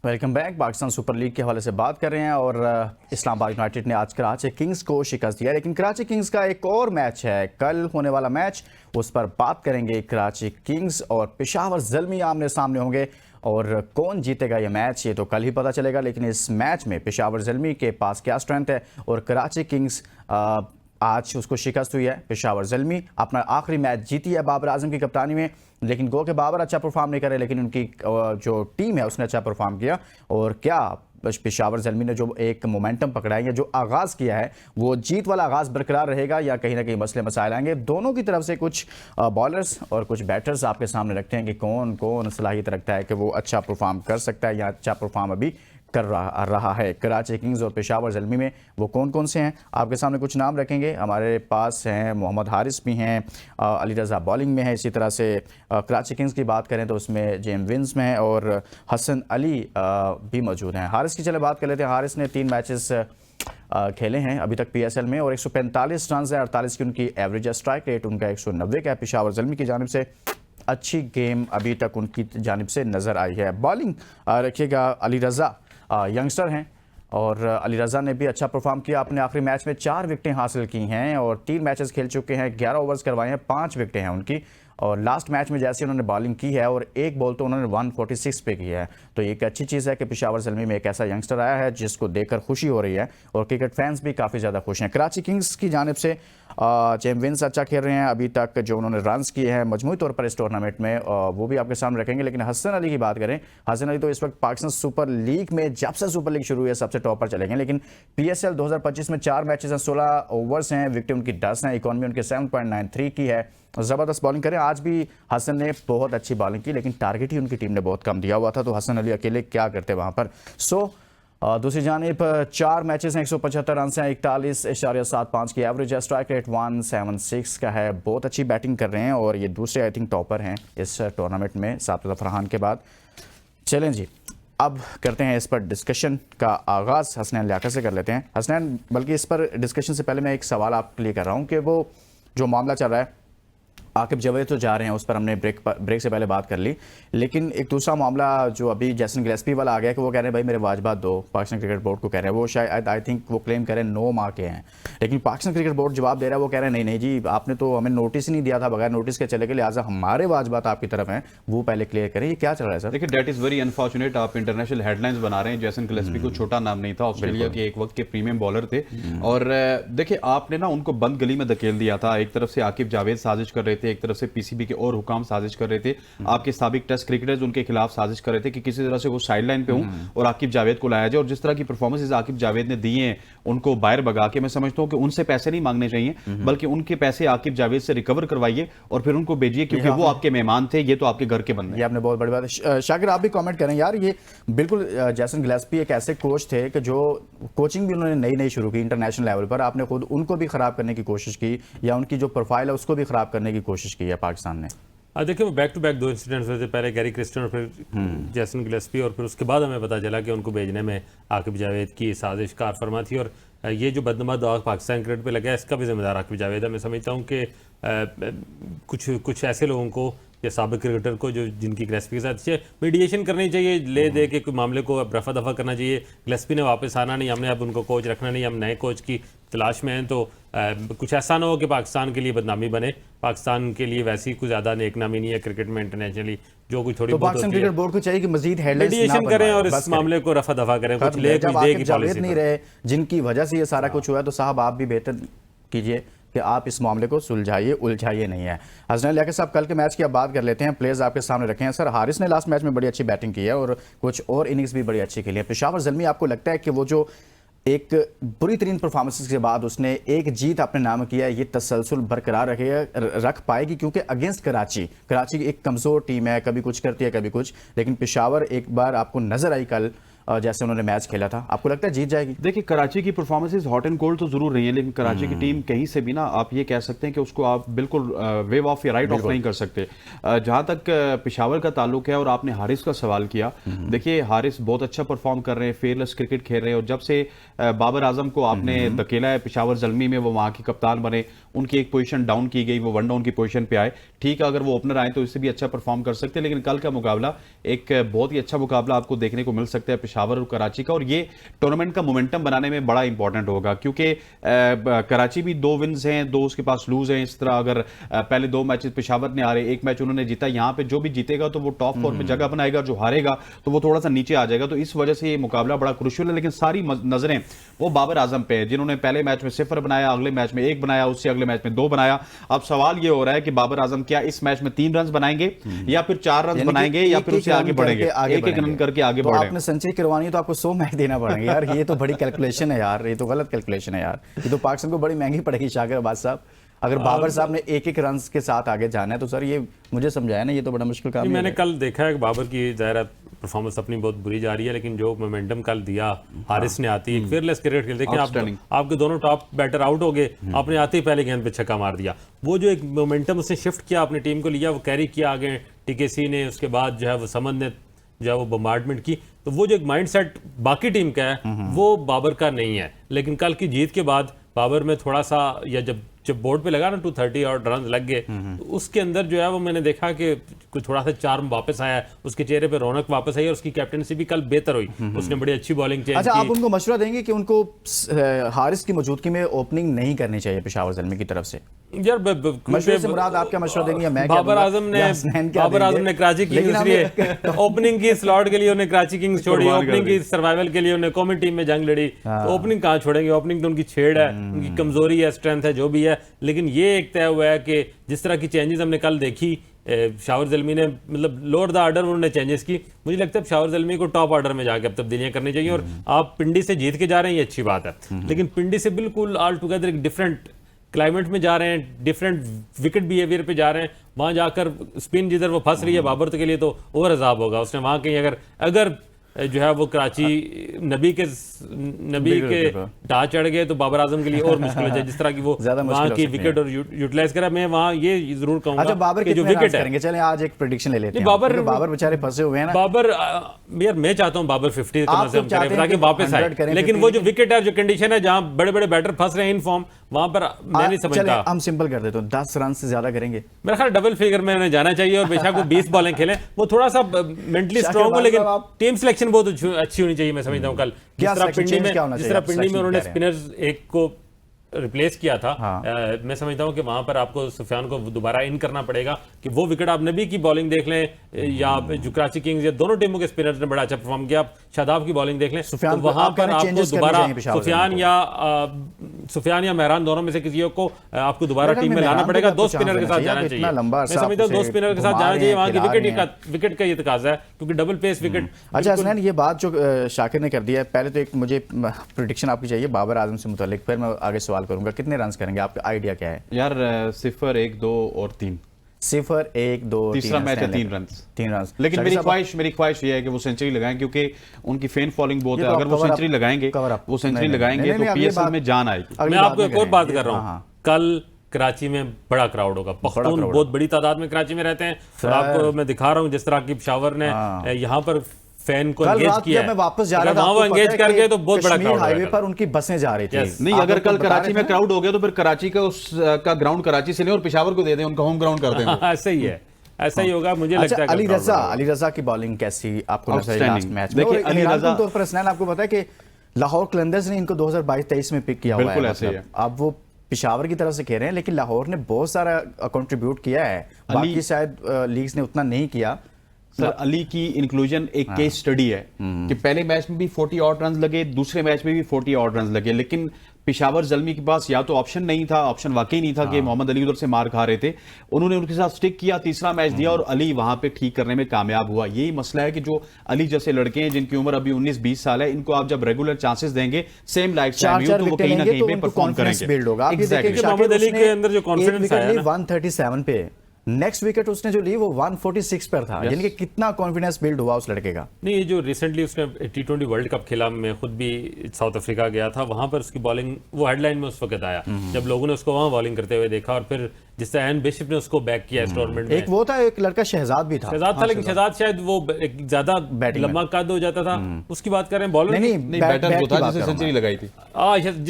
Welcome back. Pakistan super league के हवाले से बात कर रहे हैं और इस्लामाबाद यूनाइटेड ने आज कराची किंग्स को शिकस्त दिया, लेकिन कराची किंग्स का एक और मैच है, कल होने वाला मैच, उस पर बात करेंगे। कराची किंग्स और पेशावर ज़ल्मी आमने सामने होंगे और कौन जीतेगा ये मैच ये तो कल ही पता चलेगा। लेकिन इस मैच में पेशावर ज़ल्मी के पास क्या स्ट्रेंथ है और कराची किंग्स आज उसको शिकस्त हुई है। पेशावर ज़ल्मी अपना आखिरी मैच जीती है बाबर आजम की कप्तानी में, लेकिन गो के बाबर अच्छा परफॉर्म नहीं करे, लेकिन उनकी जो टीम है उसने अच्छा परफॉर्म किया। और क्या पेशावर ज़ल्मी ने जो एक मोमेंटम पकड़ा है या जो आगाज़ किया है, वो जीत वाला आगाज़ बरकरार रहेगा या कहीं ना कहीं मसले मसाइल आएंगे? दोनों की तरफ से कुछ बॉलर्स और कुछ बैटर्स आपके सामने रखते हैं कि कौन कौन सलाहियत रखता है कि वो अच्छा परफॉर्म कर सकता है या अच्छा परफॉर्म अभी कर रहा है। कराची किंग्स और पेशावर ज़ल्मी में वो कौन कौन से हैं, आपके सामने कुछ नाम रखेंगे। हमारे पास हैं मोहम्मद हारिस भी हैं, अली रज़ा बॉलिंग में है। इसी तरह से कराची किंग्स की बात करें तो उसमें जेम विंस में है और हसन अली भी मौजूद हैं। हारिस की चले बात कर लेते हैं। हारिस ने 3 मैचेस खेले हैं अभी तक PSL में और 145 रन है, 48 की उनकी एवरेज है। स्ट्राइक रेट उनका 190 का है। पेशावर ज़ल्मी की जानिब से अच्छी गेम अभी तक उनकी जानिब से नज़र आई है। बॉलिंग रखिएगा, अली रज़ा यंगस्टर हैं और अली रज़ा ने भी अच्छा परफॉर्म किया। अपने आखिरी मैच में 4 विकेटें हासिल की हैं और 3 मैचेस खेल चुके हैं, 11 ओवर्स करवाए हैं, 5 विकेटें हैं उनकी। और लास्ट मैच में जैसे उन्होंने बॉलिंग की है और एक बॉल तो उन्होंने 146 पे की है, तो ये एक अच्छी चीज़ है कि पेशावर ज़ल्मी में एक ऐसा यंगस्टर आया है जिसको देखकर खुशी हो रही है और क्रिकेट फैंस भी काफ़ी ज़्यादा खुश हैं। कराची किंग्स की जानिब से जेम विंस अच्छा खेल रहे हैं अभी तक, जो उन्होंने रन्स किए हैं मजमूई तौर पर इस टूर्नामेंट में वो भी आपके सामने रखेंगे। लेकिन हसन अली की बात करें, हसन अली तो इस वक्त पाकिस्तान सुपर लीग में, जब से सुपर लीग शुरू हुई है, सबसे टॉप पर चलेंगे। लेकिन PSL 2025 में 4 मैचेस हैं, 16 ओवर्स हैं, विकेट उनकी 10 हैं, इकॉनमी उनके 7.93 की है। ज़बरदस्त बॉलिंग करें। आज भी हसन ने बहुत अच्छी बॉलिंग की, लेकिन टारगेट ही उनकी टीम ने बहुत कम दिया हुआ था, तो हसन अली अकेले क्या करते वहाँ पर। दूसरी जानिब 4 मैचेस हैं, 175 रन हैं, 41.75 की एवरेज है। स्ट्राइक रेट 176 का है। बहुत अच्छी बैटिंग कर रहे हैं और ये दूसरे आई थिंक टॉपर हैं इस टूर्नामेंट में साबित फरहान के बाद। चलें जी, अब करते हैं इस पर डिस्कशन का आगाज़। हसनैन लियाकत से कर लेते हैं। हसनैन, बल्कि इस पर डिस्कशन से पहले मैं एक सवाल आपके लिए कर रहा हूँ कि वो जो मामला चल रहा है, आकिब जावेद तो जा रहे हैं, उस पर हमने ब्रेक से पहले बात कर ली, लेकिन एक दूसरा मामला जो अभी जैसन गिलेस्पी वाला आ गया कि वो कह रहे हैं भाई मेरे वाजबात दो, पाकिस्तान क्रिकेट बोर्ड को कह रहे हैं। वो शायद आई थिंक वो क्लेम कर रहे हैं 9 माह के हैं, लेकिन पाकिस्तान क्रिकेट बोर्ड जवाब दे रहा है, वो कह रहे हैं नहीं जी, आपने तो हमें नोटिस ही नहीं दिया था, बगैर नोटिस के चले गए, लिहाजा हमारे वाजबात आपकी तरफ हैं, वो पहले क्लियर करें। ये क्या चल रहा है सर? देखिए, डेट इज़ वेरी अनफॉर्चुनेट। आप इंटरनेशनल हेडलाइंस बना रहे हैं। जैसन गिलेस्पी को छोटा नाम नहीं था, ऑस्ट्रेलिया के एक वक्त के प्रीमियम बॉलर थे। और देखिए, आपने ना उनको बंद गली में धकेल दिया था। एक तरफ से आकिब जावेद साजिश कर रहे थे थे, एक तरफ से पीसीबी के और हुकाम साजिश कर रहे थे, आपके साबिक टेस्ट क्रिकेटर्स उनके खिलाफ साजिश कर रहे थे कि किसी तरह से वो साइडलाइन पे हों और आकिब जावेद को लाया जाए। और जिस तरह की परफॉर्मेंसेज आकिब जावेद ने दिए हैं उनको बाहर भगा के, मैं समझता हूं कि उनसे पैसे नहीं मांगने चाहिए, बल्कि उनके पैसे आकिब जावेद से रिकवर करवाइए और फिर उनको भेजिए, क्योंकि वो आपके मेहमान थे, ये तो आपके घर के बंदे। ये आपने बहुत बड़ी बात है। शाकिर आप भी कमेंट करें यार, ये बिल्कुल जैसन गिलेस्पी एक ऐसे कोच थे कि जो कोचिंग भी उन्होंने नई नई शुरू की इंटरनेशनल लेवल पर, आपने खुद उनको भी खराब करने की कोशिश की या उनकी जो प्रोफाइल है उसको भी खराब करने की कोशिश की है पाकिस्तान ने। देखिए वो बैक टू बैक 2 इंसिडेंट्स हुए थे, पहले गैरी क्रिस्टन और फिर जैसन गिलेस्पी, और फिर उसके बाद हमें पता चला कि उनको भेजने में आकिब जावेद की साजिश कारफरमा थी। और ये जो बदनुमा दाग पाकिस्तान क्रिकेट पे लगा है इसका भी जिम्मेदार आकिब जावेद है। मैं समझता हूँ कि कुछ ऐसे लोगों को या साबिक क्रिकेटर को जो जिनकी गिलेस्पी के साथ मीडिएशन करनी चाहिए, ले दे के कोई मामले को अब रफा दफा करना चाहिए। गिलेस्पी ने वापस आना नहीं, हमने अब उनको कोच रखना नहीं, हम नए कोच की तलाश में हैं। तो कुछ ऐसा ना हो कि पाकिस्तान के लिए बदनामी बने। पाकिस्तान के लिए वैसी कुछ ज़्यादा नेकनामी नहीं है क्रिकेट में इंटरनेशनली, जो कुछ थोड़ी तो बहुत पाकिस्तान होती है। क्रिकेट बोर्ड को चाहिए कि मजीद हेडलाइंस मीडिएशन करें और इस मामले को रफा दफा करें, कुछ ले कुछ दे की पॉलिसी नहीं रहे जिनकी वजह से ये सारा कुछ हुआ, तो साहब आप भी बेहतर कीजिए कि आप इस मामले को सुलझाइए, उलझाइए नहीं है। हसनैन लियाकत साहब, कल के मैच की अब बात कर लेते हैं। प्लेयर्स आपके सामने रखे हैं सर। हारिस ने लास्ट मैच में बड़ी अच्छी बैटिंग की है और कुछ और इनिंग्स भी बड़ी अच्छी खेली है। पेशावर ज़ल्मी, आपको लगता है कि वो जो एक बुरी तरीन परफॉर्मेंसेस के बाद उसने एक जीत अपने नाम किया, ये तसलसल बरकरार रख पाएगी? क्योंकि अगेंस्ट कराची एक कमज़ोर टीम है, कभी कुछ करती है कभी कुछ, लेकिन पेशावर एक बार आपको नजर आई कल जैसे उन्होंने मैच खेला था, आपको लगता है जीत जाएगी? देखिए कराची की परफॉर्मेंसेस हॉट एंड कोल्ड तो जरूर रही है, लेकिन कराची की टीम कहीं से भी ना आप ये कह सकते हैं कि उसको आप बिल्कुल वेव ऑफ या राइट ऑफ नहीं कर सकते। जहां तक पेशावर का ताल्लुक है और आपने हारिस का सवाल किया, देखिए हारिस बहुत अच्छा परफॉर्म कर रहे हैं, फेयरलेस क्रिकेट खेल रहे हैं। और जब से बाबर आजम को आपने धकेला है पेशावर ज़ल्मी में, वो वहां के कप्तान बने, उनकी एक पोजीशन डाउन की गई, वो वन डाउन की पोजीशन पे आए। ठीक है, अगर वो ओपनर आए तो इससे भी अच्छा परफॉर्म कर सकते हैं, लेकिन कल का मुकाबला एक बहुत ही अच्छा मुकाबला आपको देखने को मिल सकता है पेशावर और कराची का। और ये टूर्नामेंट का मोमेंटम बनाने में बड़ा इंपॉर्टेंट होगा, क्योंकि कराची भी 2 विन्स हैं, 2 उसके पास लूज हैं। इस तरह अगर पहले 2 मैचेस पेशावर ने हारे, 1 मैच उन्होंने जीता, यहाँ पे जो भी जीतेगा तो वो टॉप 4 में जगह बनाएगा, जो हारेगा तो वो थोड़ा सा नीचे आ जाएगा। तो इस वजह से ये मुकाबला बड़ा क्रूशियल है। लेकिन सारी नजरें वो बाबर आजम पे है, जिन्होंने पहले मैच में 0 बनाया, अगले मैच में 1 बनाया, उससे अगले मैच में 2 बनाया। अब सवाल ये हो रहा है कि बाबर आजम क्या इस मैच में 3 रन बनाएंगे या फिर 4 रन बनाएंगे या फिर उससे आगे बढ़ेंगे, एक रन करके आगे बढ़े। आपने सेंचुरी करवानी है तो आपको 100 मैच देना पड़ेंगे यार। ये तो बड़ी कैलकुलेशन है यार, ये तो गलत कैलकुलेशन है यार, ये तो पाकिस्तान को बड़ी महंगी पड़ेगी। शाकिर अब्बास साहब, अगर बाबर साहब ने एक रन के साथ आगे जाना है तो सर ये मुझे समझाया ना, ये तो बड़ा मुश्किल काम है। मैंने कल देखा है कि बाबर की ज़ाहिर परफॉर्मेंस अपनी बहुत बुरी जा रही है, लेकिन जो मोमेंटम कल दिया हारिस ने आती है, फेयरलेस क्रिकेट खेल, देखिए आपके दोनों टॉप बैटर आउट हो गए, आपने आते ही पहले गेंद पे छक्का मार दिया। वो जो एक मोमेंटम उसने शिफ्ट किया, अपनी टीम को लिया, वो कैरी किया आगे टीकेसी ने, उसके बाद जो है वो समद ने जो है वो बम्बार्डमेंट की। तो वो जो एक माइंडसेट बाकी टीम का है वो बाबर का नहीं है। लेकिन कल की जीत के बाद बाबर में थोड़ा सा, या जब बोर्ड पे लगा ना 230 और रन लग गए, तो उसके अंदर जो है वो मैंने देखा कि कुछ थोड़ा सा चार्म वापस आया, उसके चेहरे पे रौनक वापस आई और उसकी कैप्टनसी भी कल बेहतर हुई। उसने बड़ी अच्छी बॉलिंग चेंज की। अच्छा, आप उनको मशवरा देंगे कि उनको हारिस की मौजूदगी में ओपनिंग नहीं करनी चाहिए पेशावर ज़ल्मी की तरफ से? यार मशवरे से मुराद आप क्या मशवरा देंगे या मैं क्या बाबर आजम ने कराची किंग्स लिए ओपनिंग की स्लॉट के लिए उन्हें कराची किंग्स छोड़ी, ओपनिंग की सर्वाइवल के लिए उन्हें कौमी टीम में जंग लड़ी, तो ओपनिंग कहाँ छोड़ेंगे? ओपनिंग तो उनकी छेड़ है, उनकी कमजोरी है, स्ट्रेंथ है, जो भी है। लेकिन ये एक तय हुआ है कि जिस तरह की चेंजेस हमने कल देखी, पेशावर ज़ल्मी ने मतलब लोअर द ऑर्डर उन्होंने चेंजेस की, मुझे लगता है पेशावर ज़ल्मी को टॉप ऑर्डर में जाके अब तब्दीलियां करनी चाहिए। और आप पिंडी से जीत के जा रहे हैं, ये अच्छी बात है, लेकिन पिंडी से बिल्कुल ऑल टुगेदर एक डिफरेंट क्लाइमेट में जा रहे हैं, डिफरेंट विकेट बिहेवियर पे जा रहे हैं। वहां जाकर स्पिन जिधर वो फंस रही है बाबर के लिए तो और अजाब होगा। उसने वहां कहीं अगर जो है वो कराची नबी के ढा चढ़ गए तो बाबर आजम के लिए और मुश्किल हो जाए, जिस तरह की वो वहां की विकेट और यूटिलाइज करा। मैं वहां ये जरूर कहूंगा, अच्छा बाबर के जो विकेट है, चलें आज एक प्रेडिक्शन ले लेते हैं। बाबर बेचारे फंसे हुए हैं ना। बाबर यार मैं चाहता हूं बाबर 50 कम से कम करे ताकि वापस आए, लेकिन वो जो विकेट है, जो कंडीशन है, जहां बड़े बड़े बैटर फंस रहे हैं इन फॉर्म, वहां पर मैं नहीं समझता। हम सिंपल कर देते हैं, 10 रन से ज्यादा करेंगे मेरा ख्याल डबल फिगर में उन्हें जाना चाहिए। और बेशक वो 20 बॉलें खेलें, वो थोड़ा सा मेंटली स्ट्रांग हो, लेकिन टीम सिलेक्शन बहुत अच्छी होनी चाहिए। मैं समझता हूं कल जिस तरह पिंडी में उन्होंने स्पिनर्स एक को रिप्लेस किया था, मैं समझता हूं कि वहां पर आपको सुफियान को दोबारा इन करना पड़ेगा कि वो विकेट आप नबी की बॉलिंग देख लें या जो कराची किंग्स या दोनों टीमों के स्पिनर्स ने बड़ा अच्छा परफॉर्म किया, शादाब की बॉलिंग देख लें, तो वहां पर आपको दोबारा सुफियान या मेहरान दोनों में से किसी को आपको दोबारा टीम में लाना पड़ेगा। दो स्पिनर के साथ जाना चाहिए, मैं समझता हूं 2 स्पिनर के साथ जाना चाहिए, वहां की विकेट का ये तकाजा है क्योंकि डबल पेस विकेट। अच्छा हसनैन, ये बात जो शाकिर ने कर दिया है, पहले तो एक मुझे प्रेडिक्शन आपकी चाहिए बाबर आजम से मुतालिक, फिर मैं आगे सवाल करूंगा कितने रन करेंगे, आपका आइडिया क्या है? यार 0, 1, 2 और 3, 0, 1, 2, तीसरा मैच है 3 रन। लेकिन मेरी ख्वाहिश ये है कि वो सेंचुरी लगाएं क्योंकि उनकी फैन फॉलोइंग बहुत है। अगर वो सेंचुरी लगाएंगे तो पीएसएल में जान आएगी। मैं आपको एक और बात कर रहा हूँ, कल कराची में बड़ा क्राउड होगा, पख्तून बहुत बड़ी तादाद में कराची में रहते हैं, और आपको मैं दिखा रहा हूँ जिस तरह की पेशावर ने यहाँ पर फैन को एंगेज किया है। मैं वापस जा रहा था, वो एंगेज कर गए तो बहुत बड़ा क्राउड हाईवे पर उनकी बसें जा रही थी। नहीं, अगर कल कराची में क्राउड हो गया तो फिर कराची का उसका ग्राउंड कराची से लें और पेशावर को दे दें, उनका होम ग्राउंड कर दें। ऐसा ही है, ऐसा ही होगा मुझे लगता है। अली रजा की बॉलिंग कैसी आपको नजर आई लास्ट मैच में? देखिए अली रजा तौर पर हसनैन आपको पता है कि लाहौर कलंदर्स ने इनको 2022-23 में पिक किया हुआ है, बिल्कुल ऐसे ही है। अब वो पेशावर की तरफ से कह रहे हैं, लेकिन लाहौर ने बहुत सारा कंट्रीब्यूट किया है, बाकी शायद लीग्स ने उतना नहीं किया। सर अली की इंक्लूजन एक केस स्टडी है कि पहले मैच में भी 40 ऑड रन लगे, दूसरे मैच में भी 40 ऑड रन लगे, लेकिन पेशावर जल्मी के पास या तो ऑप्शन नहीं था, ऑप्शन वाकई नहीं था कि मोहम्मद अली उधर से मार खा रहे थे, उन्होंने उनके साथ स्टिक किया, तीसरा मैच दिया और अली वहां पे ठीक करने में कामयाब हुआ। यही मसला है कि जो अली जैसे लड़के हैं जिनकी उम्र अभी 19-20 साल है, इनको आप जब रेगुलर चांसेस देंगे सेम लाइफ स्टाइल में, तो वो कहीं ना कहीं पे परफॉर्म करेंगे। बिल्ड होगा। मोहम्मद अली के अंदर जो कॉन्फिडेंस आया ना 137 पे, नेक्स्ट विकेट उसने जो ली वो 146 पर था, यानी कि कितना कॉन्फिडेंस बिल्ड हुआ उस लड़के का। नहीं, ये जो रिसेंटली उसने T20 वर्ल्ड कप खेला, मैं खुद भी साउथ अफ्रीका गया था, वहां पर उसकी बॉलिंग वो हेडलाइन में उस वक्त आया जब लोगों ने उसको वहां बॉलिंग करते हुए देखा, और फिर जिस तरह एन बिशप ने उसको बैक किया इस टूर्नामेंट में। एक वो था, एक लड़का शहजाद भी था, लेकिन शहजाद शायद वो एक ज्यादा लंबा कद हो जाता था, उसकी बात करें। बॉलर नहीं, बैटर वो था जिसने सेंचुरी लगाई थी,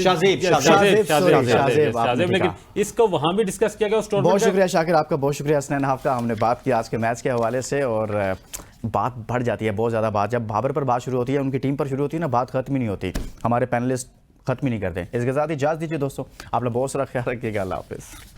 शाज़ेब, लेकिन इसको वहां भी डिस्कस किया गया उस टूर्नामेंट। बहुत शुक्रिया शाकिर आपका, बहुत शुक्रिया हसनैन आपका। हमने बात की आज के मैच के हवाले से, और बात बढ़ जाती है बहुत ज़्यादा। बात जब बाबर पर बात शुरू होती है, उनकी टीम पर शुरू होती है ना, बात खत्म ही नहीं होती, हमारे पैनलिस्ट खत्म ही नहीं करते। इसके साथ ही इजाज़त दीजिए दोस्तों, आप लोग बहुत सारा ख्याल रखिएगा, अल्लाह हाफिज़।